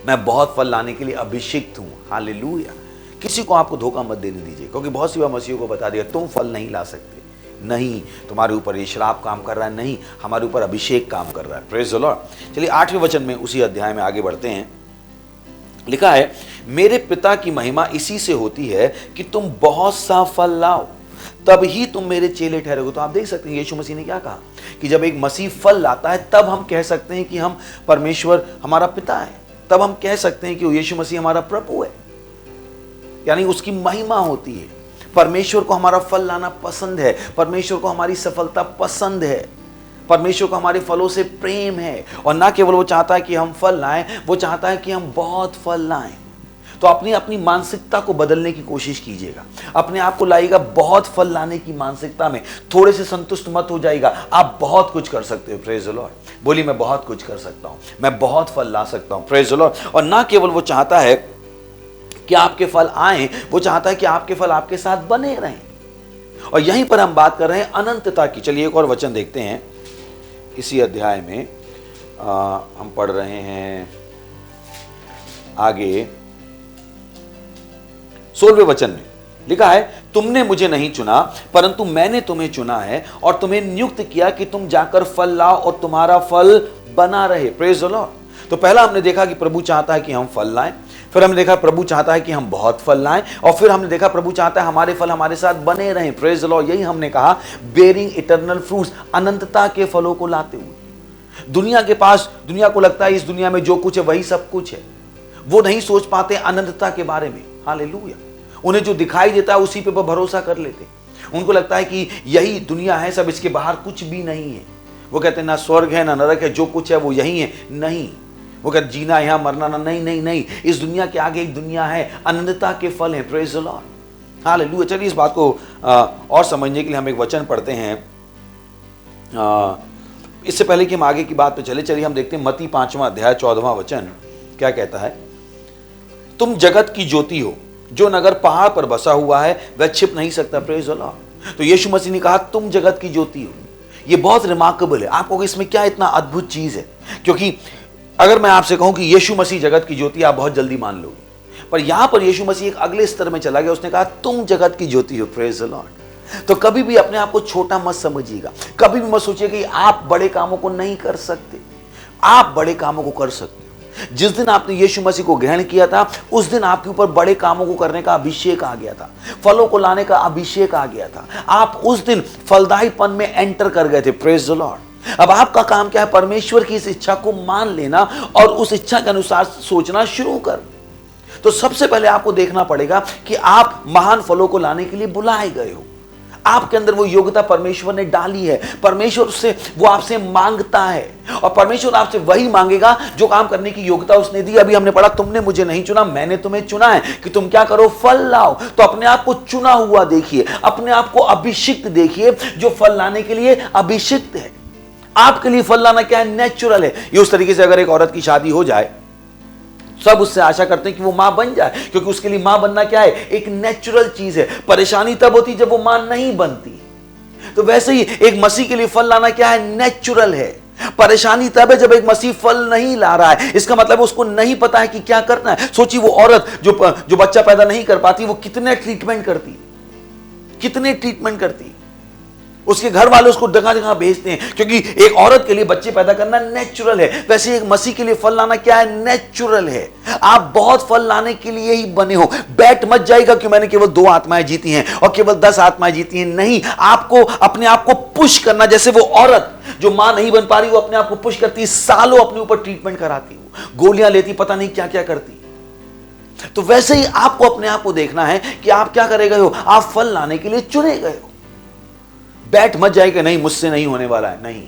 मैं बहुत फल लाने के लिए अभिषिक्त हूं। हालेलुया। किसी को आपको धोखा मत देने दीजिए, क्योंकि बहुत सी बार मसीह को बता दिया तुम फल नहीं ला सकते। नहीं, तुम्हारे ऊपर ये श्राप काम कर रहा है, नहीं, हमारे ऊपर अभिषेक काम कर रहा है। Praise the Lord. चलिए 8वें वचन में उसी अध्याय में आगे बढ़ते हैं। लिखा है, मेरे पिता की महिमा इसी से होती है कि तुम बहुत सा फल लाओ, तब ही तुम मेरे चेले ठहरोगे। तो आप देख सकते हैं यीशु मसीह ने क्या कहा कि जब एक मसीह फल लाता है तब हम कह सकते हैं कि हम परमेश्वर हमारा पिता है, तब हम कह सकते हैं कि यीशु मसीह हमारा प्रभु है, यानी उसकी महिमा होती है। परमेश्वर को हमारा फल लाना पसंद है, परमेश्वर को हमारी सफलता पसंद है, परमेश्वर को हमारे फलों से प्रेम है। और ना केवल वो चाहता है कि हम फल लाएं, वो चाहता है कि हम बहुत फल लाएं। तो अपनी मानसिकता को बदलने की कोशिश कीजिएगा, अपने आप को लाइएगा बहुत फल लाने की मानसिकता में। थोड़े से संतुष्ट मत हो जाएगा, आप बहुत कुछ कर सकते हो। Praise the Lord. बोलिए मैं बहुत कुछ कर सकता हूं, मैं बहुत फल ला सकता हूं। Praise the Lord. और ना केवल वो चाहता है कि आपके फल आए, वो चाहता है कि आपके फल आपके साथ बने रहें। और यहीं पर हम बात कर रहे हैं अनंतता की। चलिए एक और वचन देखते हैं इसी अध्याय में। हम पढ़ रहे हैं आगे 16वें वचन में। लिखा है, तुमने मुझे नहीं चुना परंतु मैंने तुम्हें चुना है और तुम्हें नियुक्त किया कि तुम जाकर फल लाओ और तुम्हारा फल बना रहे। Praise the Lord. तो पहला हमने देखा कि प्रभु चाहता है कि हम फल लाएं, फिर हमने देखा प्रभु चाहता है कि हम बहुत फल लाएं, और फिर हमने देखा प्रभु चाहता है हमारे फल हमारे साथ बने रहें। Praise the Lord. यही हमने कहा, बेरिंग इटर्नल फ्रूट्स, अनंतता के फलों को लाते हुए। दुनिया को लगता है इस दुनिया में जो कुछ है वही सब कुछ है, वो नहीं सोच पाते अनंतता के बारे में। हालेलुया। उन्हें जो दिखाई देता है उसी पे वो भरोसा कर लेते। उनको लगता है कि यही दुनिया है, सब इसके बाहर कुछ भी नहीं है। वो कहते हैं ना स्वर्ग है ना नरक है, जो कुछ है वो यही है। नहीं, वो कहते जीना यहाँ मरना ना, नहीं नहीं नहीं, इस दुनिया के आगे एक दुनिया है, अनंतता के फल है। Praise the Lord. हालेलुया। चलिए इस बात को और समझने के लिए हम एक वचन पढ़ते हैं। इससे पहले कि हम आगे की बात पे चलिए हम देखते हैं मत्ती 5वां अध्याय 14वां वचन क्या कहता है। तुम जगत की ज्योति हो, जो नगर पहाड़ पर बसा हुआ है वह छिप नहीं सकता। Praise the Lord. तो यीशु मसीह ने कहा तुम जगत की ज्योति हो। ये बहुत रिमार्केबल है। आपको इसमें क्या इतना अद्भुत चीज है, क्योंकि अगर मैं आपसे कहूं कि यीशु मसीह जगत की ज्योति, आप बहुत जल्दी मान लोगे, पर यहां पर यीशु मसीह एक अगले स्तर में चला गया। उसने कहा तुम जगत की ज्योति हो। Praise the Lord. तो कभी भी अपने आप को छोटा मत समझिएगा, कभी भी मत सोचिए कि आप बड़े कामों को नहीं कर सकते। आप बड़े कामों को कर सकते हो। जिस दिन आपने यीशु मसीह को ग्रहण किया था उस दिन आपके ऊपर बड़े कामों को करने का अभिषेक आ गया था, फलों को लाने का अभिषेक आ गया था। आप उस दिन फलदायीपन में एंटर कर गए थे। Praise the Lord. अब आपका काम क्या है? परमेश्वर की इस इच्छा को मान लेना और उस इच्छा के अनुसार सोचना शुरू कर। तो सबसे पहले आपको देखना पड़ेगा कि आप महान फलों को लाने के लिए बुलाए गए हो। आपके अंदर वो योग्यता परमेश्वर ने डाली है। परमेश्वर उससे वो आपसे मांगता है और परमेश्वर आपसे वही मांगेगा जो काम करने की योग्यता उसने दी। अभी हमने पढ़ा तुमने मुझे नहीं चुना, मैंने तुम्हें चुना है कि तुम क्या करो, फल लाओ। तो अपने आप को चुना हुआ देखिए, अपने आप को अभिषिक्त देखिए, जो फल लाने के लिए अभिषिक्त है। आपके लिए फल लाना क्या है? नेचुरल है। ये उस तरीके से अगर एक औरत की शादी हो जाए, सब उससे आशा करते हैं कि वो मां बन जाए, क्योंकि उसके लिए मां बनना क्या है? एक नेचुरल चीज है। परेशानी तब होती जब वो मां नहीं बनती। तो वैसे ही एक मसीह के लिए फल लाना क्या है? नेचुरल है। परेशानी तब है जब एक मसीह फल नहीं ला रहा है। इसका मतलब उसको नहीं पता है कि क्या करना है। सोचिए वो औरत जो बच्चा पैदा नहीं कर पाती, वो कितने ट्रीटमेंट करती, उसके घर वाले उसको जगह जगह भेजते हैं, क्योंकि एक औरत के लिए बच्चे पैदा करना नेचुरल है। वैसे एक मसीह के लिए फल लाना क्या है? नेचुरल है। आप बहुत फल लाने के लिए ही बने हो। बैठ मत जाएगा कि मैंने केवल 2 आत्माएं जीती हैं और केवल 10 आत्माएं जीती हैं। नहीं, आपको अपने आप को पुश करना। जैसे वो औरत जो मां नहीं बन पा रही, वो अपने आप को पुश करती, सालों अपने ऊपर ट्रीटमेंट कराती, गोलियां लेती, पता नहीं क्या क्या करती। तो वैसे ही आपको अपने आप को देखना है कि आप क्या करे गए हो। आप फल लाने के लिए चुने गए हो। बैठ मत जाएगा नहीं मुझसे नहीं होने वाला है, नहीं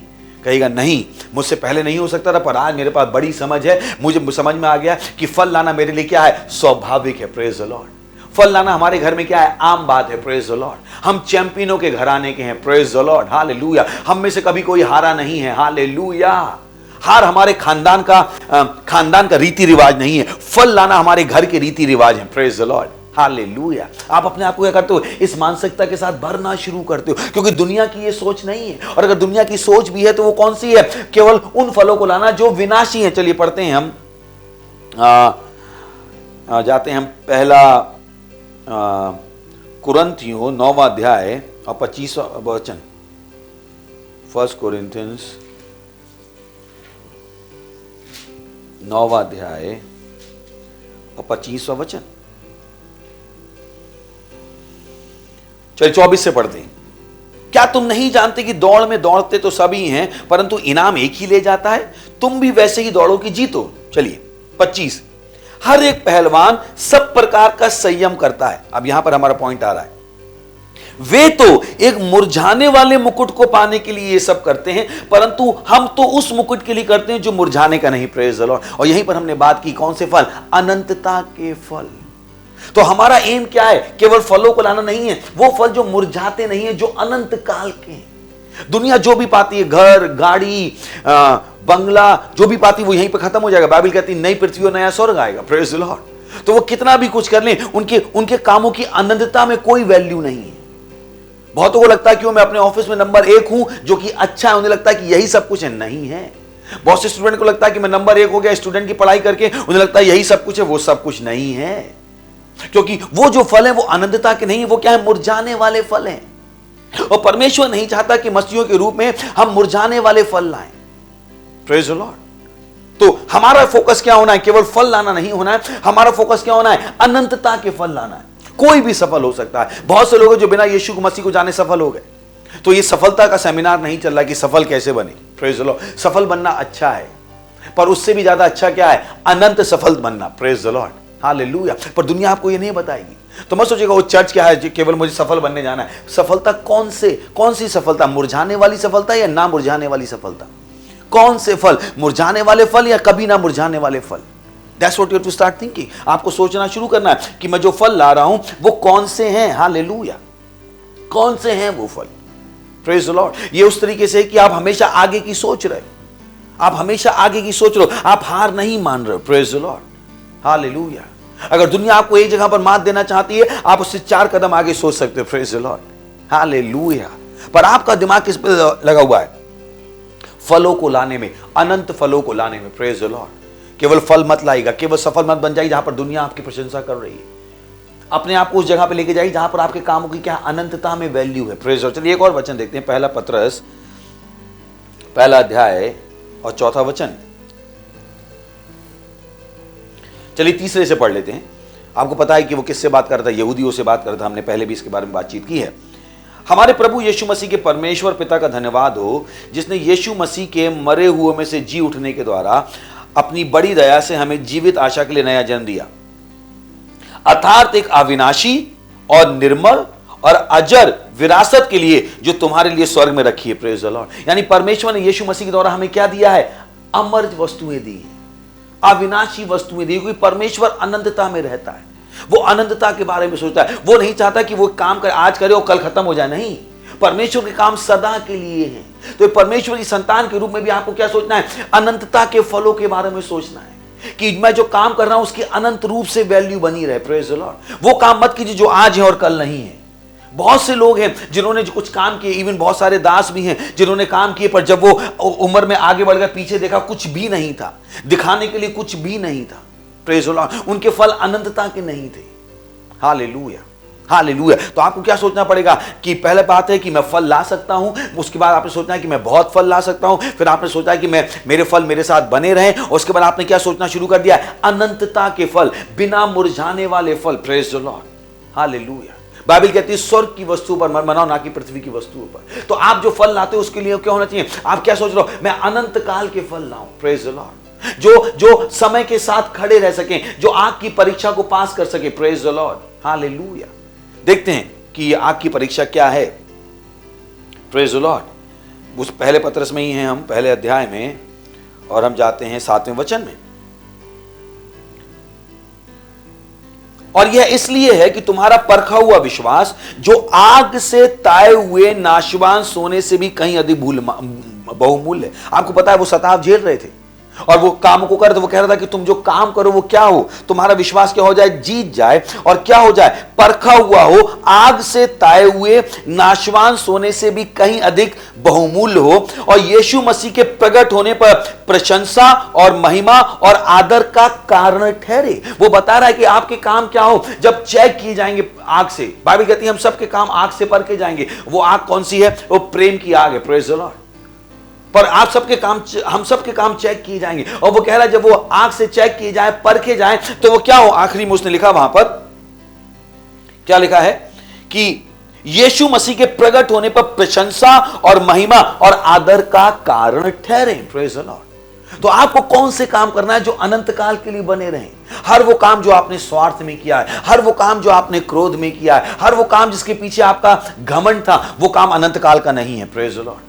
कहेगा नहीं मुझसे पहले नहीं हो सकता था, पर आज मेरे पास बड़ी समझ है, मुझे समझ में आ गया कि फल लाना मेरे लिए क्या है? स्वाभाविक है। Praise the Lord. फल लाना हमारे घर में क्या है? आम बात है। Praise the Lord. हम चैंपियनों के घराने के हैं। Praise the Lord. हालेलुया। हम में से कभी कोई हारा नहीं है। हालेलुया। हार हमारे खानदान का रीति रिवाज नहीं है। फल लाना हमारे घर के रीति रिवाज है। Praise the Lord. हालेलुया। आप अपने आप को क्या करते हो? इस मानसिकता के साथ भरना शुरू करते हो, क्योंकि दुनिया की ये सोच नहीं है। और अगर दुनिया की सोच भी है तो वो कौन सी है? केवल उन फलों को लाना जो विनाशी है। चलिए पढ़ते हैं हम, जाते हैं हम पहला कुरिन्थियों 9वां अध्याय और 25वां वचन। 1 कोरिन्थियंस 9वां अध्याय और 25वां वचन। चलिए 24 से पढ़ते हैं। क्या तुम नहीं जानते कि दौड़ में दौड़ते तो सभी हैं, परंतु इनाम एक ही ले जाता है? तुम भी वैसे ही दौड़ो कि जीतो। चलिए 25, हर एक पहलवान सब प्रकार का संयम करता है। अब यहां पर हमारा पॉइंट आ रहा है, वे तो एक मुरझाने वाले मुकुट को पाने के लिए ये सब करते हैं, परंतु हम तो उस मुकुट के लिए करते हैं जो मुरझाने का नहीं। Praise the Lord. और यहीं पर हमने बात की कौन से फल? अनंतता के फल। तो हमारा एम क्या है? केवल फलों को लाना नहीं है, वो फल जो मुरझाते नहीं है, जो अनंत काल के हैं। दुनिया जो भी पाती है, घर, गाड़ी, बंगला, जो भी पाती है वो यहीं पे खत्म हो जाएगा। बाइबल कहती है नई पृथ्वी और नया स्वर्ग आएगा। Praise the Lord. तो वो कितना भी कुछ कर लें, उनके कामों की अनंतता में कोई वैल्यू नहीं है। बहुतों को लगता है कि मैं अपने ऑफिस में नंबर 1 हूं, जो कि अच्छा है, उन्हें लगता है कि यही सब कुछ है। नहीं है। बहुत से स्टूडेंट को लगता है कि मैं नंबर 1 हो गया स्टूडेंट की पढ़ाई करके, उन्हें लगता है यही सब कुछ है। वो सब कुछ नहीं है, क्योंकि वो जो फल है वो अनंतता के नहीं है, वो क्या है? मुरझाने वाले फल हैं। और परमेश्वर नहीं चाहता कि मसीहियों के रूप में हम मुरझाने वाले फल लाएं। Praise the Lord. तो हमारा फोकस क्या होना है? केवल फल लाना नहीं होना है। हमारा फोकस क्या होना है? अनंतता के फल लाना है। कोई भी सफल हो सकता है। बहुत से लोग जो बिना यीशु मसीह को जाने सफल हो गए। तो ये सफलता का सेमिनार नहीं चल रहा कि सफल कैसे बने। Praise the Lord. सफल बनना अच्छा है, पर उससे भी ज्यादा अच्छा क्या है? अनंत सफल बनना। Praise the Lord. हालेलुया। पर दुनिया आपको ये नहीं बताएगी। तो मत सोचिएगा वो चर्च क्या है, केवल मुझे सफल बनने जाना है। सफलता कौन सी सफलता? मुरझाने वाली सफलता या ना मुरझाने वाली सफलता? कौन से फल? मुरझाने वाले फल या कभी ना मुरझाने वाले फल? That's what you have to start thinking. आपको सोचना शुरू करना है कि मैं जो फल ला रहा हूं वो कौन से हैं। हालेलुया। कौन से हैं वो फल? Praise the Lord. ये उस तरीके से कि आप हमेशा आगे की सोच रहे हो। आप हमेशा आगे की सोच रहे हो, आप हार नहीं मान रहे हो। Praise the Lord. हालेलुया। अगर दुनिया आपको एक जगह पर मात देना चाहती है, आप उससे 4 कदम आगे सोच सकते हो। Praise the Lord. हालेलुया। पर आपका दिमाग किस पे लगा हुआ है? फलों को लाने में, अनंत फलों को लाने में। Praise the Lord. केवल फल मत लाएगा, केवल सफल मत बन जाएगी जहां पर दुनिया आपकी प्रशंसा कर रही है। अपने आप को उस जगह पे लेके जाएगी जहां पर आपके कामों की क्या अनंतता में वैल्यू है। Praise the Lord. चलिए एक और वचन देखते हैं, पहला पत्रस पहला अध्याय और 4वां वचन। चलिए तीसरे से पढ़ लेते हैं। आपको पता है कि वो किससे बात कर रहा था? यहूदियों से बात कर रहा था। हमने पहले भी इसके बारे में बातचीत की है। हमारे प्रभु यीशु मसीह के परमेश्वर पिता का धन्यवाद हो, जिसने यीशु मसीह के मरे हुए में से जी उठने के द्वारा अपनी बड़ी दया से हमें जीवित आशा के लिए नया जन्म दिया, अर्थात एक अविनाशी और निर्मल और अजर विरासत के लिए जो तुम्हारे लिए स्वर्ग में रखी है। Praise the Lord. यानी परमेश्वर ने यीशु मसीह के द्वारा हमें क्या दिया है? अमर वस्तुएं दी है, अविनाशी वस्तुएं दी। क्योंकि परमेश्वर अनंतता में रहता है, वो अनंतता के बारे में सोचता है। वो नहीं चाहता कि वो काम करे, आज करे और कल खत्म हो जाए। नहीं, परमेश्वर के काम सदा के लिए हैं। तो परमेश्वर की संतान के रूप में भी आपको क्या सोचना है? अनंतता के फलों के बारे में सोचना है कि मैं जो काम कर रहा हूं उसकी अनंत रूप से वैल्यू बनी रहे। Praise the Lord. वो काम मत कीजिए जो आज है और कल नहीं है। बहुत से लोग हैं जिन्होंने जो कुछ काम किए, इवन बहुत सारे दास भी हैं जिन्होंने काम किए, पर जब वो उम्र में आगे बढ़ गए, पीछे देखा कुछ भी नहीं था, दिखाने के लिए कुछ भी नहीं था। Praise the Lord. उनके फल अनंतता के नहीं थे। हालेलुया। हालेलुया। तो आपको क्या सोचना पड़ेगा कि पहले बात है कि मैं फल ला सकता हूं, उसके बाद आपने सोचना है कि मैं बहुत फल ला सकता हूं, फिर आपने सोचा है कि मेरे फल मेरे साथ बने रहें, और उसके बाद आपने क्या सोचना शुरू कर दिया? अनंतता के फल, बिना मुरझाने वाले फल। Praise the Lord. Hallelujah. Bible कहती है स्वर्ग की वस्तु पर मन बनाओ, ना कि पृथ्वी की वस्तुओं पर। तो आप जो फल लाते हो उसके लिए क्या होना चाहिए? आप क्या सोच रहे हो? मैं अनंत काल के फल लाऊं। Praise the Lord. जो समय के साथ खड़े रह सकें, जो आग की परीक्षा को पास कर सके। Praise the Lord. हालेलुया। देखते हैं कि आग की परीक्षा क्या है। Praise the Lord. उस पहले पत्रस में ही हैं हम, पहले अध्याय में, और हम जाते हैं 7वें वचन में। और यह इसलिए है कि तुम्हारा परखा हुआ विश्वास, जो आग से ताए हुए नाशवान सोने से भी कहीं अधिक बहुमूल्य है। आपको पता है वो सताव झेल रहे थे, और वो काम को कर, तो वो कह रहा था कि तुम जो काम करो वो क्या हो, तुम्हारा विश्वास क्या हो जाए, जीत जाए, और क्या हो जाए, परखा हुआ हो, आग से ताए हुए नाशवान सोने से भी कहीं अधिक बहुमूल्य हो, और यीशु मसीह के प्रकट होने पर प्रशंसा और महिमा और आदर का कारण ठहरे। वो बता रहा है कि आपके काम क्या हो, जब चेक किए जाएंगे आग से। बाइबल कहती है हम सबके काम आग से परखे जाएंगे। वो आग कौन सी है? वो प्रेम की आग है। Praise the Lord. पर आप सबके काम, हम सबके काम चेक किए जाएंगे। और वो कह रहा है जब वो आग से चेक किए जाए, परखे जाए, तो वो क्या हो? आखिरी में उसने लिखा, वहां पर क्या लिखा है कि यीशु मसीह के प्रकट होने पर प्रशंसा और महिमा और आदर का कारण ठहरे। Praise the Lord. तो आपको कौन से काम करना है जो अनंत काल के लिए बने रहें? हर वो काम जो आपने स्वार्थ में किया है, हर वो काम जो आपने क्रोध में किया है, हर वो काम जिसके पीछे आपका घमंड था, वो काम अनंत काल का नहीं है। Praise the Lord.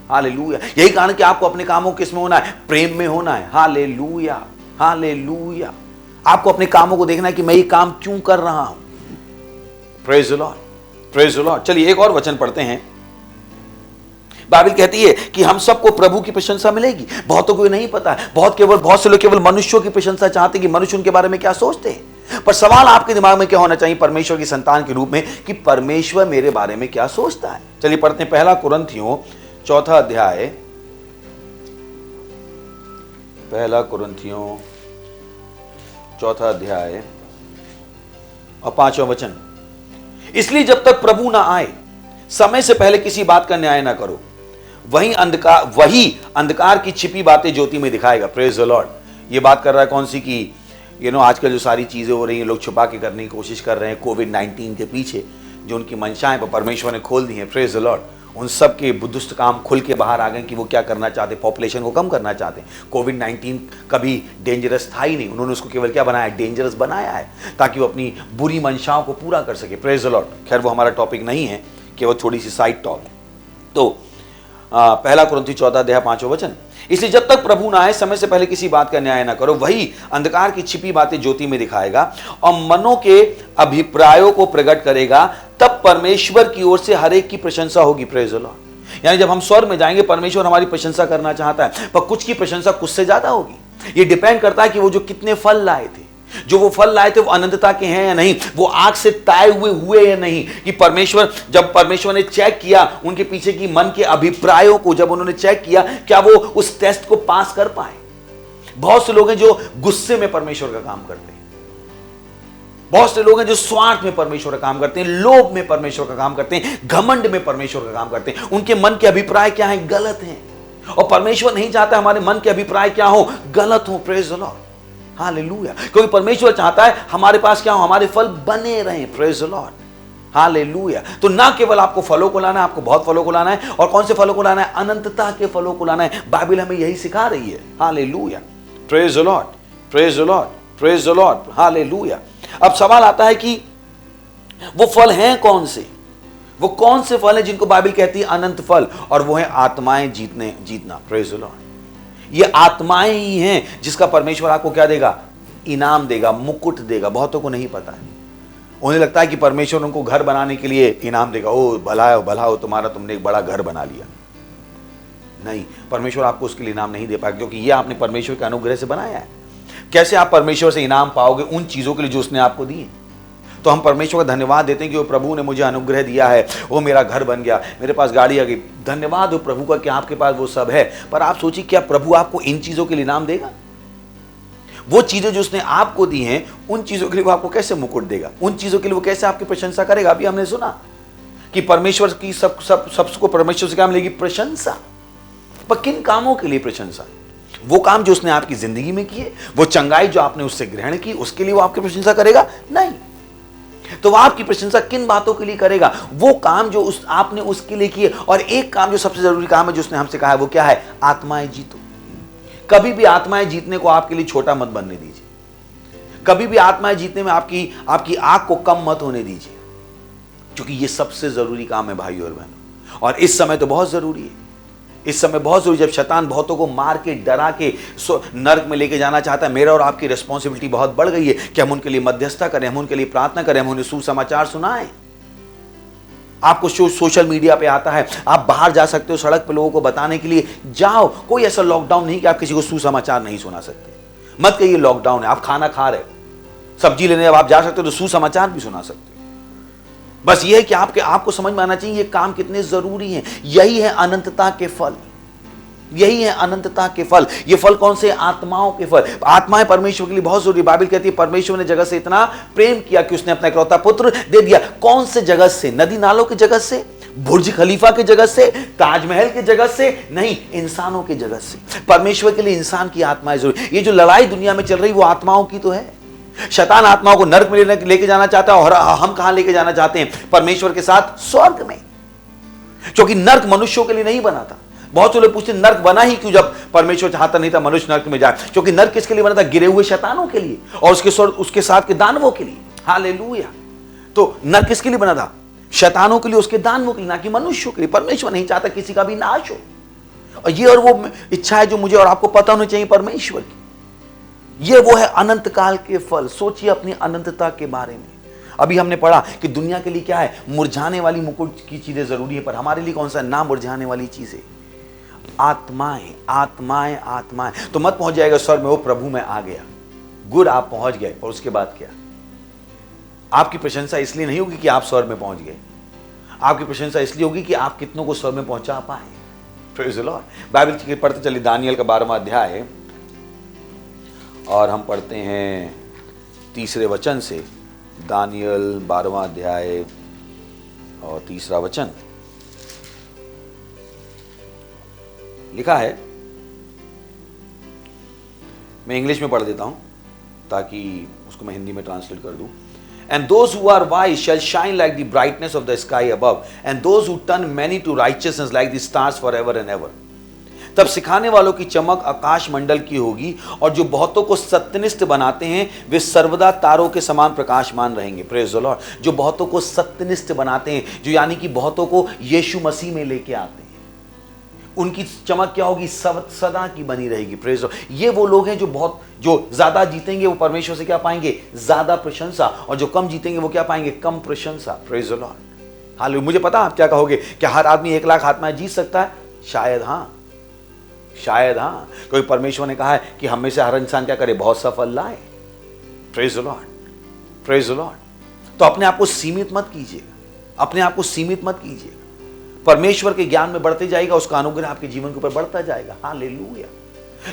हालेलुया। यही कारण कि आपको अपने कामों किस में होना है? प्रेम में होना है। Hallelujah, hallelujah. आपको अपने कामों को देखना है कि मैं ये काम क्यों कर रहा हूं। Praise the Lord, praise the Lord. चलिए एक और वचन पढ़ते हैं। बाइबल कहती है कि हम सबको प्रभु की प्रशंसा मिलेगी। बहुतों को नहीं पता है। बहुत से लोग केवल मनुष्यों की प्रशंसा चाहते हैं कि मनुष्य उनके बारे में क्या सोचते हैं। पर सवाल आपके दिमाग में क्या होना चाहिए परमेश्वर की संतान के रूप में, कि परमेश्वर मेरे बारे में क्या सोचता है। चलिए पढ़ते हैं पहला कुरिन्थियों चौथा अध्याय, पहला कुरिन्थियों चौथा अध्याय और 5वां वचन। इसलिए जब तक प्रभु ना आए, समय से पहले किसी बात का न्याय ना करो। वही अंधकार की छिपी बातें ज्योति में दिखाएगा। Praise the Lord. ये बात कर रहा है कौन सी? कि आजकल जो सारी चीजें हो रही हैं, लोग छुपा के करने की कोशिश कर रहे हैं। कोविड-19 के पीछे जो उनकी मंशाएं परमेश्वर ने खोल दी हैं। Praise the Lord. उन सब के दुष्ट काम खुल के बाहर आ गए कि वो क्या करना चाहते, पॉपुलेशन को कम करना चाहते हैं। कोविड-19 कभी डेंजरस था ही नहीं, उन्होंने उसको केवल क्या बनाया? डेंजरस बनाया है, ताकि वो अपनी बुरी मंशाओं को पूरा कर सके। Praise the Lord. खैर वो हमारा टॉपिक नहीं है, केवल थोड़ी सी साइड टॉक। तो पहला कुरिन्थियों चौथा अध्याय 5वां वचन। इसलिए जब तक प्रभु ना आए, समय से पहले किसी बात का न्याय ना करो। वही अंधकार की छिपी बातें ज्योति में दिखाएगा और मनों के अभिप्रायों को प्रकट करेगा। तब परमेश्वर की ओर से हर एक की प्रशंसा होगी। Praise the Lord. यानी जब हम स्वर्ग में जाएंगे, परमेश्वर हमारी प्रशंसा करना चाहता है, पर कुछ की प्रशंसा कुछ से ज्यादा होगी। ये डिपेंड करता है कि वो जो कितने फल लाए थे, जो वो फल लाए थे वो अनंतता के हैं या नहीं, वो आग से ताए हुए या नहीं। कि जब परमेश्वर ने चेक किया उनके पीछे की मन के अभिप्रायों को, जब उन्होंने चेक किया, क्या वो उस टेस्ट को पास कर पाए। बहुत से लोग हैं जो गुस्से में परमेश्वर का काम करते हैं। बहुत से लोग हैं जो स्वार्थ में परमेश्वर का काम करते हैं, लोभ में परमेश्वर का काम करते हैं, घमंड में परमेश्वर का काम करते हैं। उनके मन के अभिप्राय क्या हैं? गलत हैं। और परमेश्वर नहीं चाहता हमारे मन के अभिप्राय क्या हो? गलत हो। Praise the Lord. हालेलुया। क्योंकि परमेश्वर चाहता है हमारे पास क्या हो? हमारे फल बने रहें। Praise the Lord. हालेलुया। तो ना केवल आपको फलों को लाना है, आपको बहुत फलों को लाना है। और कौन से फलों को लाना है? अनंतता के फलों को लाना है। बाइबल हमें यही सिखा रही है। Hallelujah. Praise the Lord, praise the Lord, praise the Lord. Hallelujah. अब सवाल आता है कि वो फल हैं कौन से? वो कौन से फल हैं जिनको बाइबल कहती है अनंत फल? और वो है आत्माएं जीतना। Praise the Lord. ये आत्माएं ही हैं जिसका परमेश्वर आपको क्या देगा? इनाम देगा, मुकुट देगा। बहुतों को नहीं पता है। उन्हें लगता है कि परमेश्वर उनको घर बनाने के लिए इनाम देगा। ओ भला हो तुम्हारा, तुमने एक बड़ा घर बना लिया। नहीं, परमेश्वर आपको उसके लिए इनाम नहीं दे पाएगा, क्योंकि ये आपने परमेश्वर के अनुग्रह से बनाया है। कैसे आप परमेश्वर से इनाम पाओगे? उन चीजों के लिए जो उसने आपको दी है। तो हम परमेश्वर का धन्यवाद देते हैं कि वो प्रभु ने मुझे अनुग्रह दिया है, वो मेरा घर बन गया, मेरे पास गाड़ी आ गई। धन्यवाद हो प्रभु का कि आपके पास वो सब है। पर आप सोचिए, क्या प्रभु आपको इन चीजों के लिए इनाम देगा? वो चीजें जो उसने आपको दी हैं, उन चीजों के लिए वो आपको कैसे मुकुट देगा? उन चीजों के लिए वो कैसे आपकी प्रशंसा करेगा? अभी हमने सुना कि परमेश्वर की सबको परमेश्वर से क्या मिलेगी? प्रशंसा। पर किन कामों के लिए प्रशंसा? वो काम जो उसने आपकी जिंदगी में किए, वो चंगाई जो आपने उससे ग्रहण की, उसके लिए वो आपकी प्रशंसा करेगा? नहीं। तो वो आपकी प्रशंसा किन बातों के लिए करेगा? वो काम जो आपने उसके लिए किए। और एक काम जो सबसे जरूरी काम है जो उसने हमसे कहा है, वो क्या है? आत्माएं जीतो। कभी भी आत्माएं जीतने को आपके लिए छोटा मत बनने दीजिए। कभी भी आत्माएं जीतने में आपकी आंख को कम मत होने दीजिए, क्योंकि ये सबसे जरूरी काम है भाई और बहनों। और इस समय तो बहुत जरूरी है। इस समय बहुत जरूरी, जब शैतान बहुतों को मार के, डरा के नर्क में लेके जाना चाहता है, मेरा और आपकी रिस्पॉन्सिबिलिटी बहुत बढ़ गई है कि हम उनके लिए मध्यस्थता करें, हम उनके लिए प्रार्थना करें, हम उन्हें सुसमाचार सुनाएं। आपको सोशल मीडिया पे आता है, आप बाहर जा सकते हो सड़क पे लोगों को बताने के लिए, जाओ। कोई ऐसा लॉकडाउन नहीं कि आप किसी को सुसमाचार नहीं सुना सकते। मत कहिए लॉकडाउन है, आप खाना खा रहे, सब्जी लेने जब आप जा सकते हो तो सुसमाचार भी सुना सकते हो। बस ये है कि आपको समझ में आना चाहिए ये काम कितने जरूरी हैं। यही है अनंतता के फल, यही है अनंतता के फल। ये फल कौन से? आत्माओं के फल। आत्माएं परमेश्वर के लिए बहुत जरूरी। बाइबल कहती है परमेश्वर ने जगत से इतना प्रेम किया कि उसने अपना इकलौता पुत्र दे दिया। कौन से जगत से? नदी नालों की जगत से, बुर्ज खलीफा के जगत से, ताजमहल के जगत से नहीं, इंसानों के जगत से। परमेश्वर के लिए इंसान की आत्माएं जरूरी। ये जो लड़ाई दुनिया में चल रही वो आत्माओं की तो है। शैतान आत्माओं को नरक में लेके जाना चाहता है, और हम कहां लेके जाना चाहते हैं? परमेश्वर के साथ स्वर्ग में। क्योंकि नरक मनुष्यों के लिए नहीं बना था। बहुत से लोग पूछते नर्क बना ही क्यों जब परमेश्वर चाहता नहीं था मनुष्य नर्क में जाए? क्योंकि नर्क किसके लिए बना था? गिरे हुए शैतानों के लिए और उसके साथ के दानवों के लिए। हालेलुया। तो नर्क किसके लिए बना था? शैतानों के लिए, उसके दानवों के लिए, ना कि मनुष्यों के लिए। परमेश्वर नहीं चाहता किसी का भी नाश हो। और ये और वो इच्छा है जो मुझे और आपको पता होनी चाहिए परमेश्वर की। ये वो है अनंत काल के फल। सोचिए अपनी अनंतता के बारे में। अभी हमने पढ़ा कि दुनिया के लिए क्या है? मुरझाने वाली मुकुट की चीजें जरूरी है, पर हमारे लिए कौन सा? ना मुरझाने वाली चीजें, आत्माएं, आत्माएं, आत्माएं। तो मत पहुंच जाएगा स्वर्ग में, वो प्रभु में आ गया, गुड, आप पहुंच गए। और उसके बाद क्या? आपकी प्रशंसा इसलिए नहीं होगी कि आप स्वर्ग में पहुंच गए, आपकी प्रशंसा इसलिए होगी कि आप कितनों को स्वर्ग में पहुंचा पाए। Praise the Lord. बाइबल पढ़ते चलिए दानियल का 12वां अध्याय, और हम पढ़ते हैं 3 वचन से। दानियल 12वां अध्याय और 3 वचन लिखा है। मैं इंग्लिश में पढ़ देता हूं ताकि उसको मैं हिंदी में ट्रांसलेट कर दूं। And those who are wise shall shine like the brightness of the sky above, and those who turn many to righteousness like the stars forever and ever. तब सिखाने वालों की चमक आकाश मंडल की होगी, और जो बहुतों को सत्यनिष्ठ बनाते हैं वे सर्वदा तारों के समान प्रकाशमान रहेंगे। Praise the Lord. जो बहुतों को सत्यनिष्ठ बनाते हैं, जो यानी कि बहुतों को यीशु मसीह में लेके आते हैं, उनकी चमक क्या होगी? सदा की बनी रहेगी। Praise the Lord. ये वो लोग हैं जो ज्यादा जीतेंगे, वो परमेश्वर से क्या पाएंगे? ज्यादा प्रशंसा। और जो कम जीतेंगे वो क्या पाएंगे? कम प्रशंसा। Praise the Lord. हालेलुया। मुझे पता आप क्या कहोगे, क्या हर आदमी 1 लाख आत्माएं जीत सकता है? शायद हाँ, शायद हाँ। क्योंकि परमेश्वर ने कहा है कि हम में से हर इंसान क्या करे? बहुत सफल लाए। Praise the Lord, praise the Lord. तो अपने आप को सीमित मत कीजिएगा, अपने आप को सीमित मत कीजिएगा। परमेश्वर के ज्ञान में बढ़ते जाएगा, उसका अनुग्रह आपके जीवन के ऊपर बढ़ता जाएगा। हालेलुया।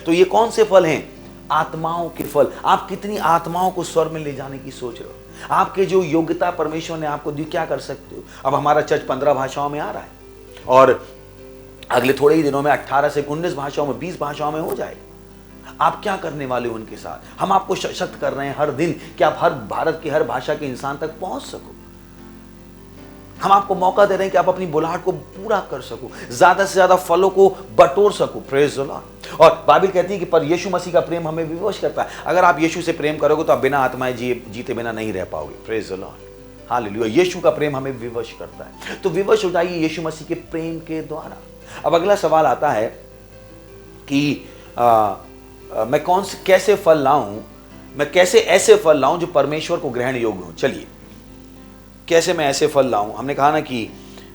तो ये कौन से फल हैं? आत्माओं के फल। आप कितनी आत्माओं को स्वर्ग में ले जाने की सोच रहे हो? आपके जो योग्यता परमेश्वर ने आपको दी, क्या कर सकते हो? अब हमारा चर्च 15 भाषाओं में आ रहा है, और अगले थोड़े ही दिनों में 18 से 19 भाषाओं में, 20 भाषाओं में हो जाएगा। आप क्या करने वाले हो उनके साथ? हम आपको सशक्त कर रहे हैं हर दिन कि आप हर भारत की हर भाषा के इंसान तक पहुंच सको। हम आपको मौका दे रहे हैं कि आप अपनी बुलाहट को पूरा कर सको, ज्यादा से ज्यादा फलों को बटोर सको। Praise the Lord. और बाइबल कहती है कि पर यीशु मसीह का प्रेम हमें विवश करता है। अगर आप यीशु से प्रेम करोगे तो आप बिना आत्माएं जीते बिना नहीं रह पाओगे। Praise the Lord. हालेलुया। यीशु का प्रेम हमें विवश करता है। तो विवश हो जाइए यीशु मसीह के प्रेम के द्वारा। अब अगला सवाल आता है कि मैं कैसे फल लाऊं, मैं कैसे ऐसे फल लाऊं जो परमेश्वर को ग्रहण योग्य हो। चलिए, कैसे मैं ऐसे फल लाऊं? हमने कहा ना कि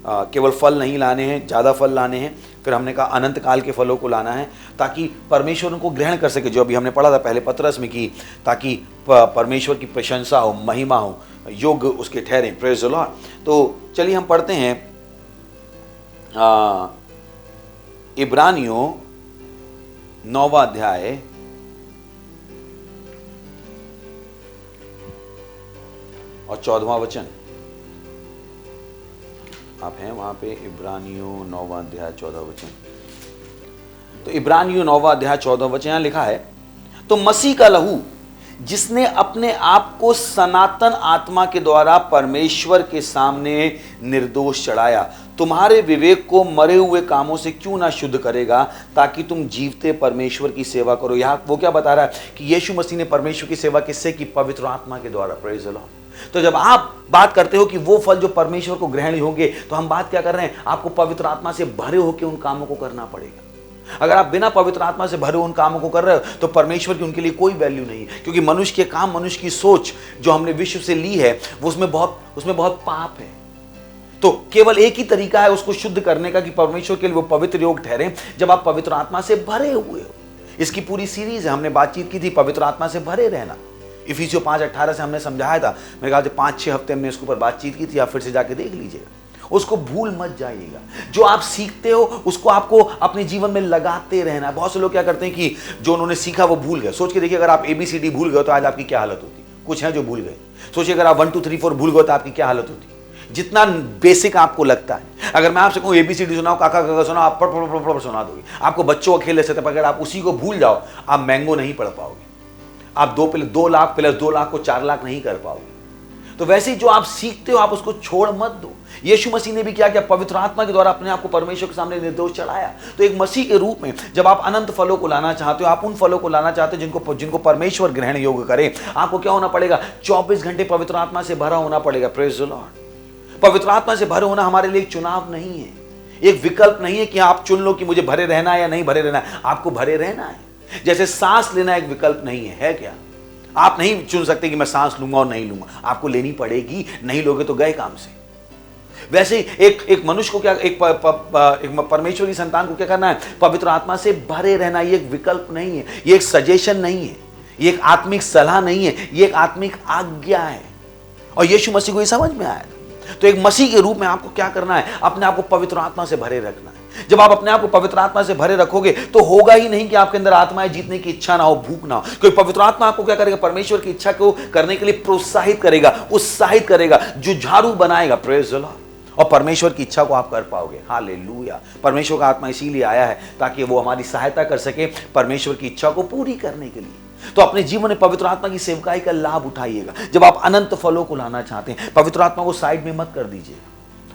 केवल फल नहीं लाने हैं, ज़्यादा फल लाने हैं। फिर हमने कहा अनंत काल के फलों को लाना है ताकि परमेश्वर उनको ग्रहण कर सके, जो अभी हमने पढ़ा था पहले पतरस में, की ताकि परमेश्वर की प्रशंसा हो, महिमा हो, योग्य उसके ठहरे। Praise the Lord. तो चलिए हम पढ़ते हैं इब्रानियों 9वां अध्याय और 14वां वचन। आप हैं वहां पे? इब्रानियों 9वां अध्याय 14 वचन। तो इब्रानियों 9वां अध्याय 14 वचन यहां लिखा है, तो मसीह का लहू जिसने अपने आप को सनातन आत्मा के द्वारा परमेश्वर के सामने निर्दोष चढ़ाया, तुम्हारे विवेक को मरे हुए कामों से क्यों ना शुद्ध करेगा, ताकि तुम जीवते परमेश्वर की सेवा करो। यहाँ वो क्या बता रहा है कि यीशु मसीह ने परमेश्वर की सेवा किससे की? पवित्र आत्मा के द्वारा। Praise the Lord. तो जब आप बात करते हो कि वो फल जो परमेश्वर को ग्रहण होंगे, तो हम बात क्या कर रहे हैं? आपको पवित्र आत्मा से भरे होकर उन कामों को करना पड़ेगा। अगर आप बिना पवित्र आत्मा से भरे उन कामों को कर रहे हो तो परमेश्वर की उनके लिए कोई वैल्यू नहीं है। क्योंकि मनुष्य के काम, मनुष्य की सोच जो हमने विश्व से ली है, वो उसमें बहुत पाप है। तो केवल एक ही तरीका है उसको शुद्ध करने का कि परमेश्वर के लिए वो पवित्र योग ठहरे, जब आप पवित्र आत्मा से भरे हुए हो। इसकी पूरी सीरीज है, हमने बातचीत की थी पवित्र आत्मा से भरे रहना। इफिसियों 5:18 से हमने समझाया था। मेरे ख्याल से 5-6 हफ्ते हमने इसके ऊपर बातचीत की थी, आप फिर से जाके देख लीजिएगा, उसको भूल मत जाइएगा। जो आप सीखते हो उसको आपको अपने जीवन में लगाते रहना है। बहुत से लोग क्या करते हैं कि जो उन्होंने सीखा वो भूल गए। सोच के देखिए, अगर आप ABCD भूल गए तो आज आपकी क्या हालत होती। कुछ है जो भूल गए। सोचिए अगर आप 1 2 3 4 भूल गए तो आपकी क्या हालत होती। जितना बेसिक आपको लगता है, अगर मैं आपसे कहूँ ABCD सुनाओ, काका काका सुनाओ, आप पढ़ सुना दोगे। आपको बच्चों का खेल ले सकते, अगर आप उसी को भूल जाओ आप मैंगो नहीं पढ़ पाओगे। आप 2 लाख प्लस 2 लाख को 4 लाख नहीं कर पाओगे। तो वैसे ही जो आप सीखते हो आप उसको छोड़ मत दो। यीशु मसीह ने भी क्या किया, पवित्र आत्मा के द्वारा अपने आप को परमेश्वर के सामने निर्दोष चढ़ाया। तो एक मसीह के रूप में जब आप अनंत फलों को लाना चाहते हो, आप उन फलों को लाना चाहते हो जिनको परमेश्वर ग्रहण योग्य करे, आपको क्या होना पड़ेगा, 24 घंटे पवित्र आत्मा से भरा होना पड़ेगा। Praise the Lord. पवित्र आत्मा से भरे होना हमारे लिए एक चुनाव नहीं है, एक विकल्प नहीं है कि आप चुन लो कि मुझे भरे रहना है या नहीं भरे रहना है। आपको भरे रहना है। जैसे सांस लेना एक विकल्प नहीं है क्या? आप नहीं चुन सकते कि मैं सांस लूंगा और नहीं लूंगा, आपको लेनी पड़ेगी। नहीं लोगे तो गए काम से। वैसे ही एक मनुष्य को क्या, एक परमेश्वर की संतान को क्या करना है, पवित्र आत्मा से भरे रहना। ये एक विकल्प नहीं है, ये एक सजेशन नहीं है, ये एक आत्मिक सलाह नहीं है, ये एक आत्मिक आज्ञा है। और यीशु मसीह को ये समझ में आया। तो एक मसीह के रूप में आपको क्या करना है, अपने आप को पवित्र आत्मा से भरे रखना है। जब आप अपने आप को पवित्र आत्मा से भरे रखोगे तो होगा ही नहीं कि आपके अंदर आत्माएं जीतने की इच्छा ना हो, भूख ना हो। क्योंकि पवित्र आत्मा आपको क्या करेगा, परमेश्वर की इच्छा को करने के लिए प्रोत्साहित करेगा, उत्साहित करेगा, जुझारू बनाएगा। Praise the Lord. और परमेश्वर की इच्छा को आप कर पाओगे। हालेलुया। परमेश्वर का आत्मा इसीलिए आया है ताकि वो हमारी सहायता कर सके परमेश्वर की इच्छा को पूरी करने के लिए। तो अपने जीवन में पवित्र आत्मा की सेवकाई का लाभ उठाइएगा। जब आप अनंत फलों को लाना चाहते हैं, पवित्र आत्मा को साइड में मत कर दीजिएगा।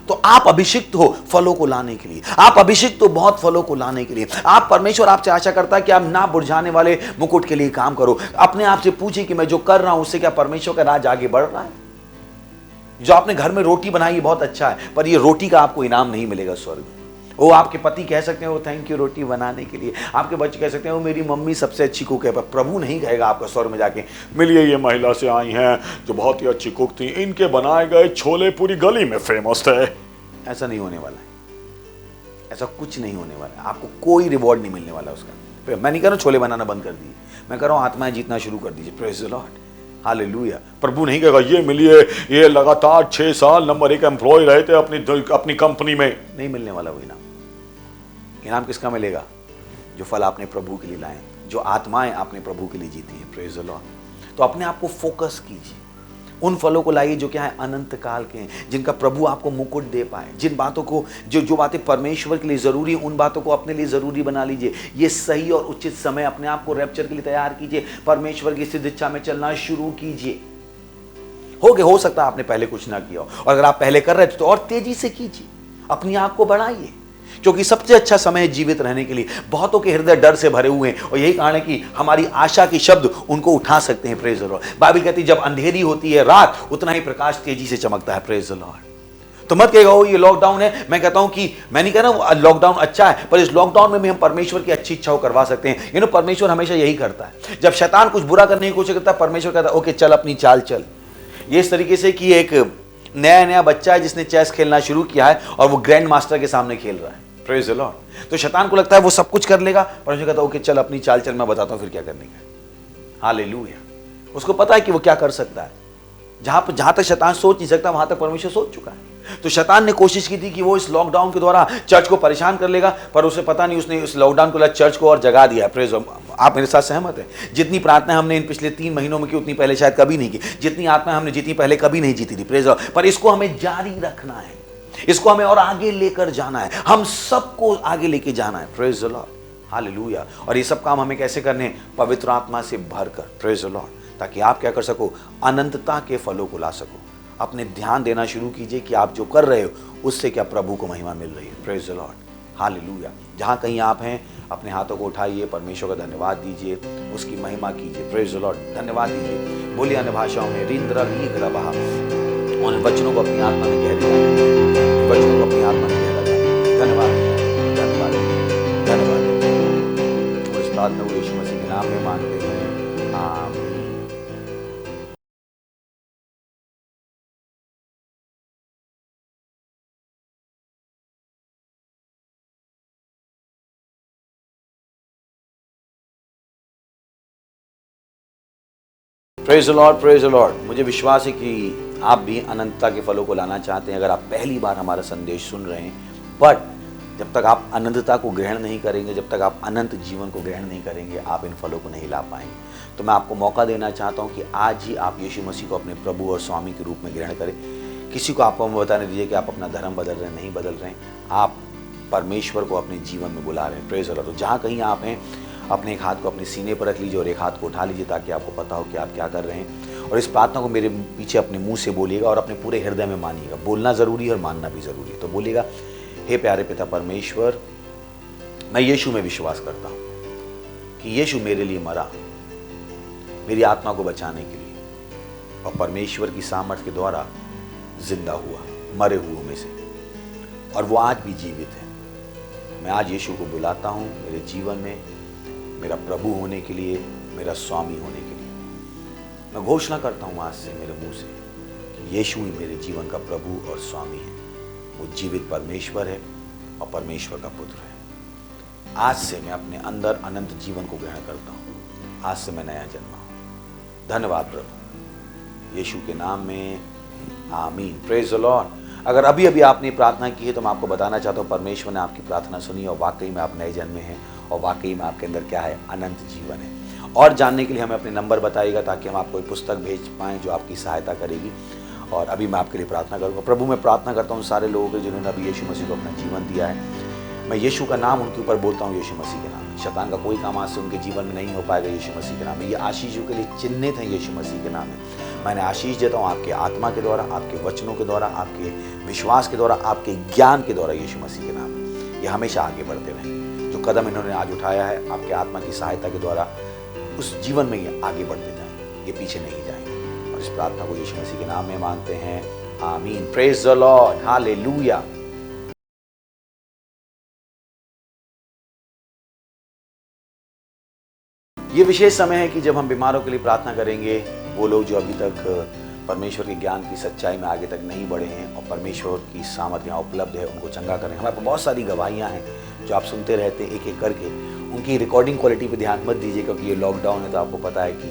तो आप अभिषिक्त हो फलों को लाने के लिए, आप अभिषिक्त हो बहुत फलों को लाने के लिए। आप परमेश्वर आपसे आशा करता है कि आप ना बुझाने वाले मुकुट के लिए काम करो। अपने आप से पूछिए कि मैं जो कर रहा हूं उससे क्या परमेश्वर का राज आगे बढ़ रहा है। जो आपने घर में रोटी बनाई बहुत अच्छा है, पर ये रोटी का आपको इनाम नहीं मिलेगा स्वर्ग में। वो आपके पति कह सकते हैं वो थैंक यू रोटी बनाने के लिए, आपके बच्चे कह सकते हैं वो मेरी मम्मी सबसे अच्छी कुक है, पर प्रभु नहीं कहेगा आपका स्वर्ग में जाके मिलिए ये महिला से आई हैं जो बहुत ही अच्छी कुक थी, इनके बनाए गए छोले पूरी गली में फेमस थे। ऐसा नहीं होने वाला है, ऐसा कुछ नहीं होने वाला है। आपको कोई रिवॉर्ड नहीं मिलने वाला उसका। मैं नहीं कह रहा हूँ छोले बनाना बंद कर दीजिए, मैं कह रहा हूँ आत्माएं जीतना शुरू कर दीजिए। Praise the Lord. हालेलुया। प्रभु नहीं कहेगा ये मिलिए, ये लगातार 6 साल नंबर 1 एम्प्लॉय रहे थे अपनी कंपनी में। नहीं मिलने वाला वो इनाम। इनाम किसका मिलेगा? जो फल आपने प्रभु के लिए लाए, जो आत्माएं आपने प्रभु के लिए जीती हैं। Praise the Lord. तो अपने आप को फोकस कीजिए, उन फलों को लाइए जो क्या है अनंत काल के हैं, जिनका प्रभु आपको मुकुट दे पाए। जिन बातों को जो बातें परमेश्वर के लिए जरूरी है उन बातों को अपने लिए जरूरी बना लीजिए। ये सही और उचित समय अपने आप को रैप्चर के लिए तैयार कीजिए। परमेश्वर की सिद्ध इच्छा में चलना शुरू कीजिए। हो सकता है आपने पहले कुछ ना किया हो, और अगर आप पहले कर रहे थे तो और तेजी से कीजिए, अपनी आप को बढ़ाइए। क्योंकि सबसे अच्छा समय है जीवित रहने के लिए। बहुतों के हृदय डर से भरे हुए हैं और यही कारण है कि हमारी आशा के शब्द उनको उठा सकते हैं। Praise the Lord. बाइबल कहती है जब अंधेरी होती है रात, उतना ही प्रकाश तेजी से चमकता है। Praise the Lord. तो मत कहेगा ये लॉकडाउन है। मैं कहता हूं कि मैं नहीं कह रहा हूं लॉकडाउन अच्छा है, पर इस लॉकडाउन में भी हम परमेश्वर की अच्छी इच्छा को करवा सकते हैं। परमेश्वर हमेशा यही करता है। जब शैतान कुछ बुरा करने की कोशिश करता है, परमेश्वर कहता है ओके चल अपनी चाल चल। ये इस तरीके से कि एक नया बच्चा है जिसने चेस खेलना शुरू किया है और वो ग्रैंड मास्टर के सामने खेल रहा है। Praise the Lord. तो शैतान को लगता है वो सब कुछ कर लेगा, परमेश्वर कहता है ओके चल अपनी चाल चल, मैं बताता हूं फिर क्या करने का। हालेलुया। उसको पता है कि वो क्या कर सकता है। जहां तक शैतान सोच नहीं सकता वहां तक परमेश्वर सोच चुका है। तो शैतान ने कोशिश की थी कि वो इस लॉकडाउन के द्वारा चर्च को परेशान कर लेगा, पर उसे पता नहीं, उसने इस लॉकडाउन को चर्च को और जगा दिया। प्रेज। आप मेरे साथ सहमत हैं? जितनी प्रार्थना हमने इन पिछले 3 महीनों में की उतनी पहले शायद कभी नहीं की। जितनी आत्मा हमने जीती पहले कभी नहीं जीती थी। प्रेज। पर इसको हमें जारी रखना है, इसको हमें और आगे लेकर जाना है, हम सबको आगे लेके जाना है। Praise the Lord. हालेलुया। और ये सब काम हमें कैसे करने हैं? पवित्र आत्मा से भरकर। Praise the Lord. ताकि आप क्या कर सको? अनंतता के फलों को ला सको। अपने ध्यान देना शुरू कीजिए कि आप जो कर रहे हो उससे क्या प्रभु को महिमा मिल रही है। Praise the Lord. हालेलुया। जहां कहीं आप हैं अपने हाथों को उठाइए, परमेश्वर का धन्यवाद दीजिए, उसकी महिमा कीजिए। Praise the Lord. धन्यवाद दीजिए। बोलिए अन्य भाषाओं में रिंद्रा लीक रहा, उन वचनों को अपनी आत्मा में गहरे डालें, वचनों को अपनी आत्मा में गहरा डालें। धन्यवाद धन्यवाद धन्यवाद। और इस प्रार्थना को यीशु मसीह के नाम में मांगते हैं। आमीन। Praise the Lord, praise the Lord. मुझे विश्वास है कि आप भी अनंतता के फलों को लाना चाहते हैं। अगर आप पहली बार हमारा संदेश सुन रहे हैं, बट जब तक आप अनंतता को ग्रहण नहीं करेंगे, जब तक आप अनंत जीवन को ग्रहण नहीं करेंगे, आप इन फलों को नहीं ला पाएंगे। तो मैं आपको मौका देना चाहता हूं कि आज ही आप यीशु मसीह को अपने प्रभु और स्वामी के रूप में ग्रहण करें। किसी को आपको बताने दीजिए कि आप अपना धर्म बदल रहे हैं, नहीं बदल रहे हैं, आप परमेश्वर को अपने जीवन में बुला रहे हैं। Praise the Lord. तो जहाँ कहीं आप हैं, अपने एक हाथ को अपने सीने पर रख लीजिए और एक हाथ को उठा लीजिए ताकि आपको पता हो कि आप क्या कर रहे हैं। और इस प्रार्थना को मेरे पीछे अपने मुंह से बोलिएगा और अपने पूरे हृदय में मानिएगा। बोलना ज़रूरी है और मानना भी ज़रूरी है। तो बोलिएगा, हे प्यारे पिता परमेश्वर, मैं यीशु में विश्वास करता हूँ कि यीशु मेरे लिए मरा, मेरी आत्मा को बचाने के लिए, और परमेश्वर की सामर्थ के द्वारा जिंदा हुआ मरे हुओं में से, और वो आज भी जीवित है। मैं आज यीशु को बुलाता हूँ मेरे जीवन में, मेरा प्रभु होने के लिए, मेरा स्वामी होने के लिए। मैं घोषणा करता हूँ आज से मेरे मुंह से कि यीशु ही मेरे जीवन का प्रभु और स्वामी है। वो जीवित परमेश्वर है और परमेश्वर का पुत्र है। आज से मैं अपने अंदर अनंत जीवन को ग्रहण करता हूँ। आज से मैं नया जन्मा हूँ। धन्यवाद प्रभु, यीशु के नाम में, आमीन। Praise the Lord. अगर अभी अभी आपने प्रार्थना की है तो मैं आपको बताना चाहता हूँ, परमेश्वर ने आपकी प्रार्थना सुनी और वाकई में आप नए जन्मे हैं और वाकई में आपके अंदर क्या है, अनंत जीवन है। और जानने के लिए हमें अपने नंबर बताइएगा ताकि हम आपको एक पुस्तक भेज पाएँ जो आपकी सहायता करेगी। और अभी मैं आपके लिए प्रार्थना करूँगा। प्रभु, मैं प्रार्थना करता हूँ सारे लोगों के जिन्होंने अभी यीशु मसीह को अपना जीवन दिया है। मैं यीशु का नाम उनके ऊपर बोलता हूँ, यीशु मसीह के नाम में। शैतान का कोई काम आज से उनके जीवन में नहीं हो पाएगा यीशु मसीह के नाम में। ये आशीषों के लिए चिन्हित हैं यीशु मसीह के नाम में। मैंने आशीष देता हूँ आपके आत्मा के द्वारा, आपके वचनों के द्वारा, आपके विश्वास के द्वारा, आपके ज्ञान के द्वारा यीशु मसीह के नाम में। ये हमेशा आगे बढ़ते रहें। जो कदम इन्होंने आज उठाया है आपके आत्मा की सहायता के द्वारा, उस जीवन में ये आगे बढ़ते जाएं, ये पीछे नहीं जाएंगे। और इस प्रार्थना को यीशु मसीह के नाम में मांगते हैं, आमीन। Praise the Lord, hallelujah. ये विशेष समय है कि जब हम बीमारों के लिए प्रार्थना करेंगे। वो लोग जो अभी तक परमेश्वर के ज्ञान की सच्चाई में आगे तक नहीं बढ़े हैं और परमेश्वर की सामर्थ्य यहाँ उपलब्ध है, उनको चंगा करें। हमारे पास बहुत सारी गवाहियाँ हैं जो आप सुनते रहते हैं एक एक करके। उनकी रिकॉर्डिंग क्वालिटी पे ध्यान मत दीजिए क्योंकि ये लॉकडाउन है तो आपको पता है कि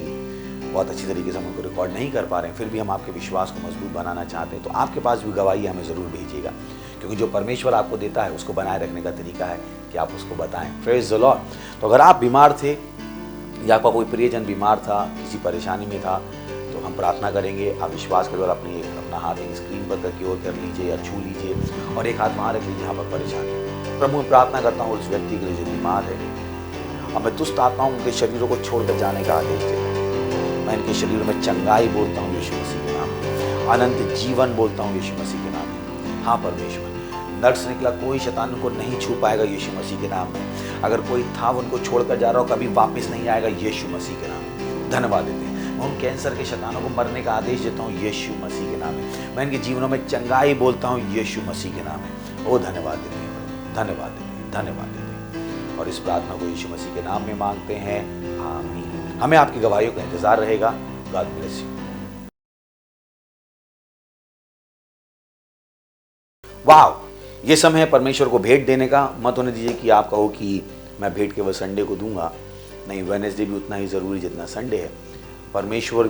बहुत अच्छी तरीके से हम उनको रिकॉर्ड नहीं कर पा रहे हैं। फिर भी हम आपके विश्वास को मजबूत बनाना चाहते हैं। तो आपके पास भी गवाही हमें ज़रूर भेजिएगा, क्योंकि जो परमेश्वर आपको देता है उसको बनाए रखने का तरीका है कि आप उसको बताएं। Praise the Lord. तो अगर आप बीमार थे या आपका कोई प्रियजन बीमार था, किसी परेशानी में था, तो हम प्रार्थना करेंगे। आप विश्वास के द्वारा अपना हाथ एक स्क्रीन पर करके और कर लीजिए या छू लीजिए और एक हाथ वहाँ रख लीजिए जहाँ पर परेशानी है। प्रभु मैं प्रार्थना करता हूँ उस व्यक्ति के लिए जो बीमार है, और मैं दुष्ट आत्माओं उनके शरीरों को छोड़कर जाने का आदेश देता हूँ। मैं इनके शरीरों में चंगाई बोलता हूँ यीशु मसीह के नाम में, अनंत जीवन बोलता हूँ यीशु मसीह के नाम में। हाँ परमेश्वर, नर्क से निकला कोई शैतान उनको नहीं छू पाएगा यीशु मसीह के नाम में। अगर कोई था उनको छोड़कर जा रहा हो, कभी वापस नहीं आएगा यीशु मसीह के नाम में। धन्यवाद देते हैं। मैं उन कैंसर के शैतानों को मरने का आदेश देता हूँ यीशु मसीह के नाम में। मैं इनके जीवनों में चंगाई बोलता हूँ यीशु मसीह के नाम में। ओ धन्यवाद देते हैं, धन्यवाद देते हैं, धन्यवाद देते हैं। और इस प्रार्थना को यीशु मसीह के नाम में मांगते हैं, आमीन। हमें आपकी गवाहियों का इंतजार रहेगा। God bless you. वाह, ये समय है परमेश्वर को भेंट देने का। मत होने दीजिए कि आप कहो कि मैं भेंट केवल संडे को दूंगा। नहीं, वेडनेसडे भी उतना ही ज़रूरी जितना संडे है। परमेश्वर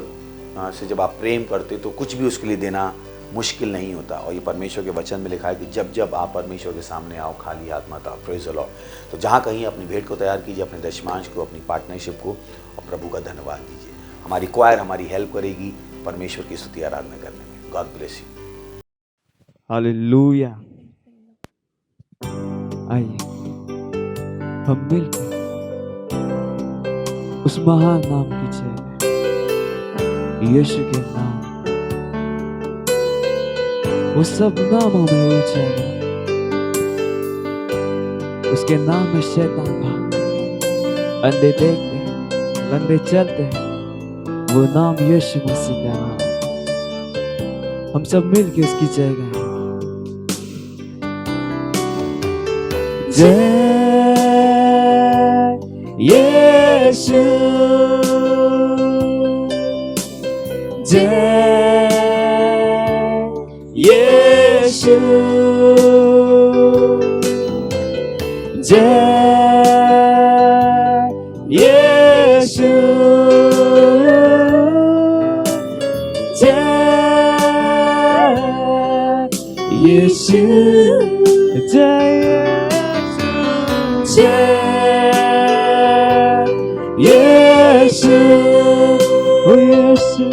से जब आप प्रेम करते तो कुछ भी उसके लिए देना मुश्किल नहीं होता। और ये परमेश्वर के वचन में लिखा है कि जब जब आप परमेश्वर के सामने आओ खाली हाथ मत आओ। Praise the Lord. तो जहाँ कहीं अपनी भेंट को तैयार कीजिए, अपने दशमांश को, अपनी पार्टनरशिप को, और प्रभु का धन्यवाद दीजिए। हमारी क्वायर हमारी हेल्प करेगी परमेश्वर की स्तुति आराधना करने में। God bless you. हालेलुया। आइए हम मिलकर उस महान नाम की जय, यीशु के नाम, वो सब नामों में ऊंचा है। उसके नाम में शैतान भागते, अंधे देखते हैं, लंगड़े चलते हैं। वो नाम यीशु मसीह का नाम। हम सब मिलके उसकी जय गाएं। जय यीशु, जय यीशु, जय यीशु, यीशु जय यीशु ओ यीशु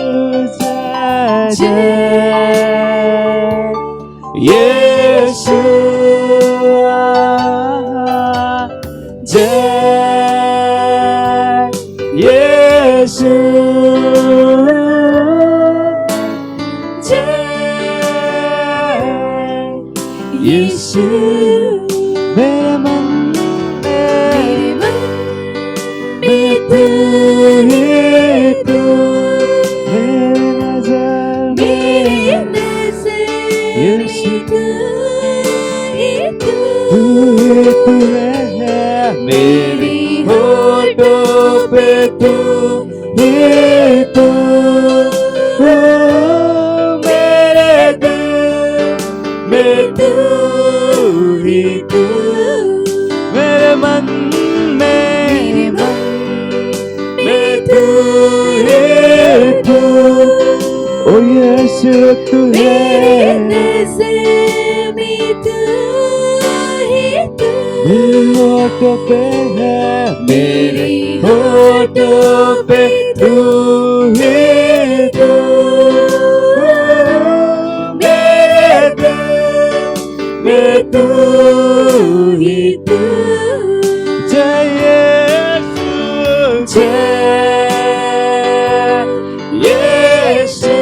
जय यीशु जय यीशु यीशु मेरे मन में तू ही तू मेरी नजर में यीशु तू ही तू है मेरी होठों पे तू ही तू मेरे दिल में तू ही तू मेरे मन में तू ही तू ओ यीशु तू है मेरे होठों पे है मेरे होठों पे तू ही तू मेरे दिल में तू ही तू जय यीशु यीशु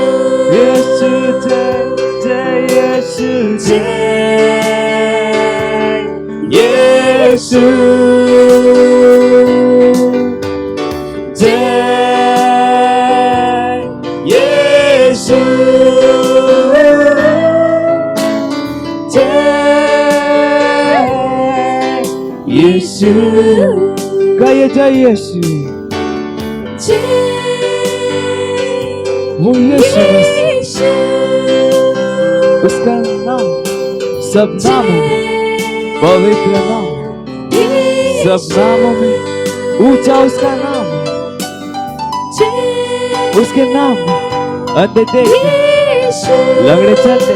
यीशु जय यीशु यीशु जय यीशु यीशु गाइए जय यीशु वो यीशु उसका नाम सब नामों में पवित्र नाम सब नामों में ऊंचा उसका नाम उसके नाम में अंधे देखते लंगड़े चलते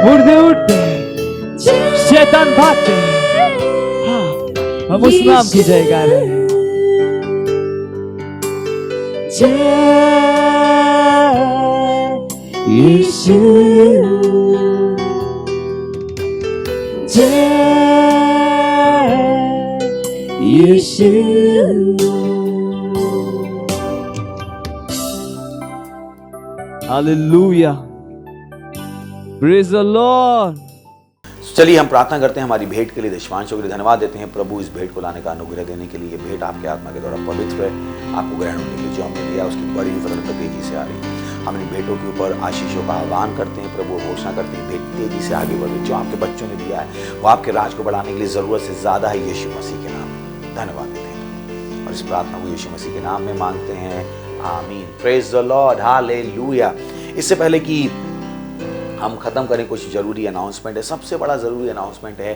मुर्दे उठते शैतान भागते हाँ हम उस नाम की जय गा रहे हैं जय यीशु जय यीशु हालेलुया प्रेज द लॉर्ड। चलिए हम प्रार्थना करते हैं हमारी भेंट के लिए, दशमांशों के लिए धन्यवाद देते हैं प्रभु इस भेंट को लाने का अनुग्रह देने के लिए। ये भेंट आपके आत्मा के द्वारा पवित्र है, आपको ग्रहण होने के लिए जो हमने लिया उसकी बड़ी फसल तेजी से आ रही है। हम इन भेंटों के ऊपर आशीषों का आह्वान करते हैं प्रभु, घोषणा करते हैं भेंट तेजी से आगे बढ़े। जो आपके बच्चों ने दिया है वो आपके राज को बढ़ाने के लिए जरूरत से ज्यादा है। यीशु मसीह के नाम धन्यवाद देते हैं और इस प्रार्थना को यीशु मसीह के नाम में मांगते हैं, आमीन। Praise the Lord, hallelujah. इससे पहले कि हम खत्म करें कुछ जरूरी अनाउंसमेंट है। सबसे बड़ा जरूरी अनाउंसमेंट है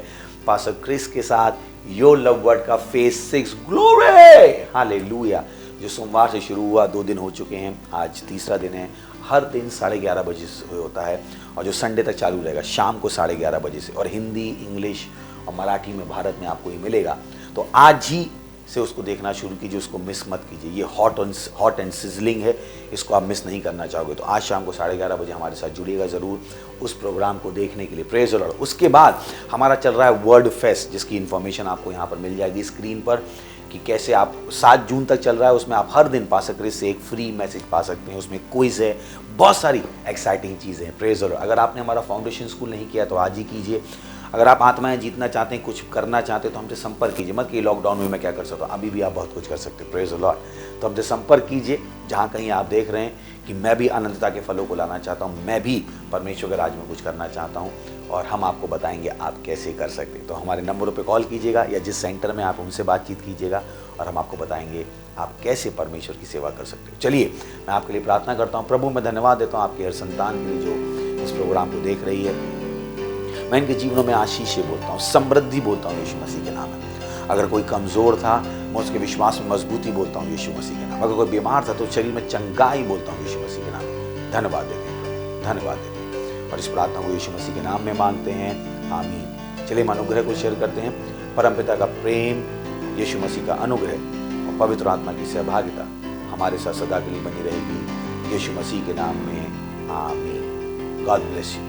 पास्टर क्रिस के साथ योर लव वर्ड का फेज 6 ग्लोरी हालेलुया जो सोमवार से शुरू हुआ, 2 दिन हो चुके हैं, आज तीसरा दिन है। हर दिन 11:30 बजे से होता है और जो संडे तक चालू रहेगा शाम को 11:30 बजे से, और हिंदी, इंग्लिश और मराठी में भारत में आपको ये मिलेगा। तो आज ही से उसको देखना शुरू कीजिए, उसको मिस मत कीजिए। ये हॉट एंड सिजलिंग है, इसको आप मिस नहीं करना चाहोगे। तो आज शाम को 11:30 बजे हमारे साथ जुड़िएगा ज़रूर उस प्रोग्राम को देखने के लिए। Praise the Lord. उसके बाद हमारा चल रहा है वर्ड फेस्ट, जिसकी इन्फॉर्मेशन आपको यहाँ पर मिल जाएगी स्क्रीन पर कि कैसे आप 7 जून तक चल रहा है। उसमें आप हर दिन पास्टर क्रिस से एक फ्री मैसेज पा सकते हैं। उसमें क्विज है, बहुत सारी एक्साइटिंग चीज़ें हैं। Praise the Lord. अगर आपने हमारा फाउंडेशन स्कूल नहीं किया तो आज ही कीजिए। अगर आप आत्माएं जीतना चाहते हैं, कुछ करना चाहते हैं तो हमसे संपर्क कीजिए। मत कि लॉकडाउन में मैं क्या कर सकता हूँ, अभी भी आप बहुत कुछ कर सकते हैं। Praise the Lord. तो हमसे संपर्क कीजिए। जहाँ कहीं आप देख रहे हैं कि मैं भी अनंतता के फलों को लाना चाहता हूँ, मैं भी परमेश्वर के राज में कुछ करना चाहता हूँ, और हम आपको बताएंगे आप कैसे कर सकते हैं। तो हमारे नंबरों पे कॉल कीजिएगा या जिस सेंटर में आप उनसे बातचीत कीजिएगा और हम आपको बताएंगे आप कैसे परमेश्वर की सेवा कर सकते हो। चलिए मैं आपके लिए प्रार्थना करता हूँ। प्रभु मैं धन्यवाद देता हूँ आपके हर संतान के लिए जो इस प्रोग्राम को देख रही है। मैं इनके जीवनों में आशीष बोलता हूँ, समृद्धि बोलता हूँ यीशु मसीह के नाम में। अगर कोई कमज़ोर था मैं उसके विश्वास में मजबूती बोलता हूँ यीशु मसीह के नाम। अगर कोई बीमार था तो शरीर में चंगाई बोलता हूँ यीशु मसीह के नाम। धन्यवाद देते हैं, धन्यवाद देते हैं। और इस प्रार्थना को यीशु मसीह के नाम में मांगते हैं, आमीन। चलिए हम अनुग्रह को शेयर करते हैं। परमपिता का प्रेम, यीशु मसीह का अनुग्रह और पवित्र आत्मा की सहभागिता हमारे साथ सदा के लिए बनी रहेगी, यीशु मसीह के नाम में, आमीन। God bless you.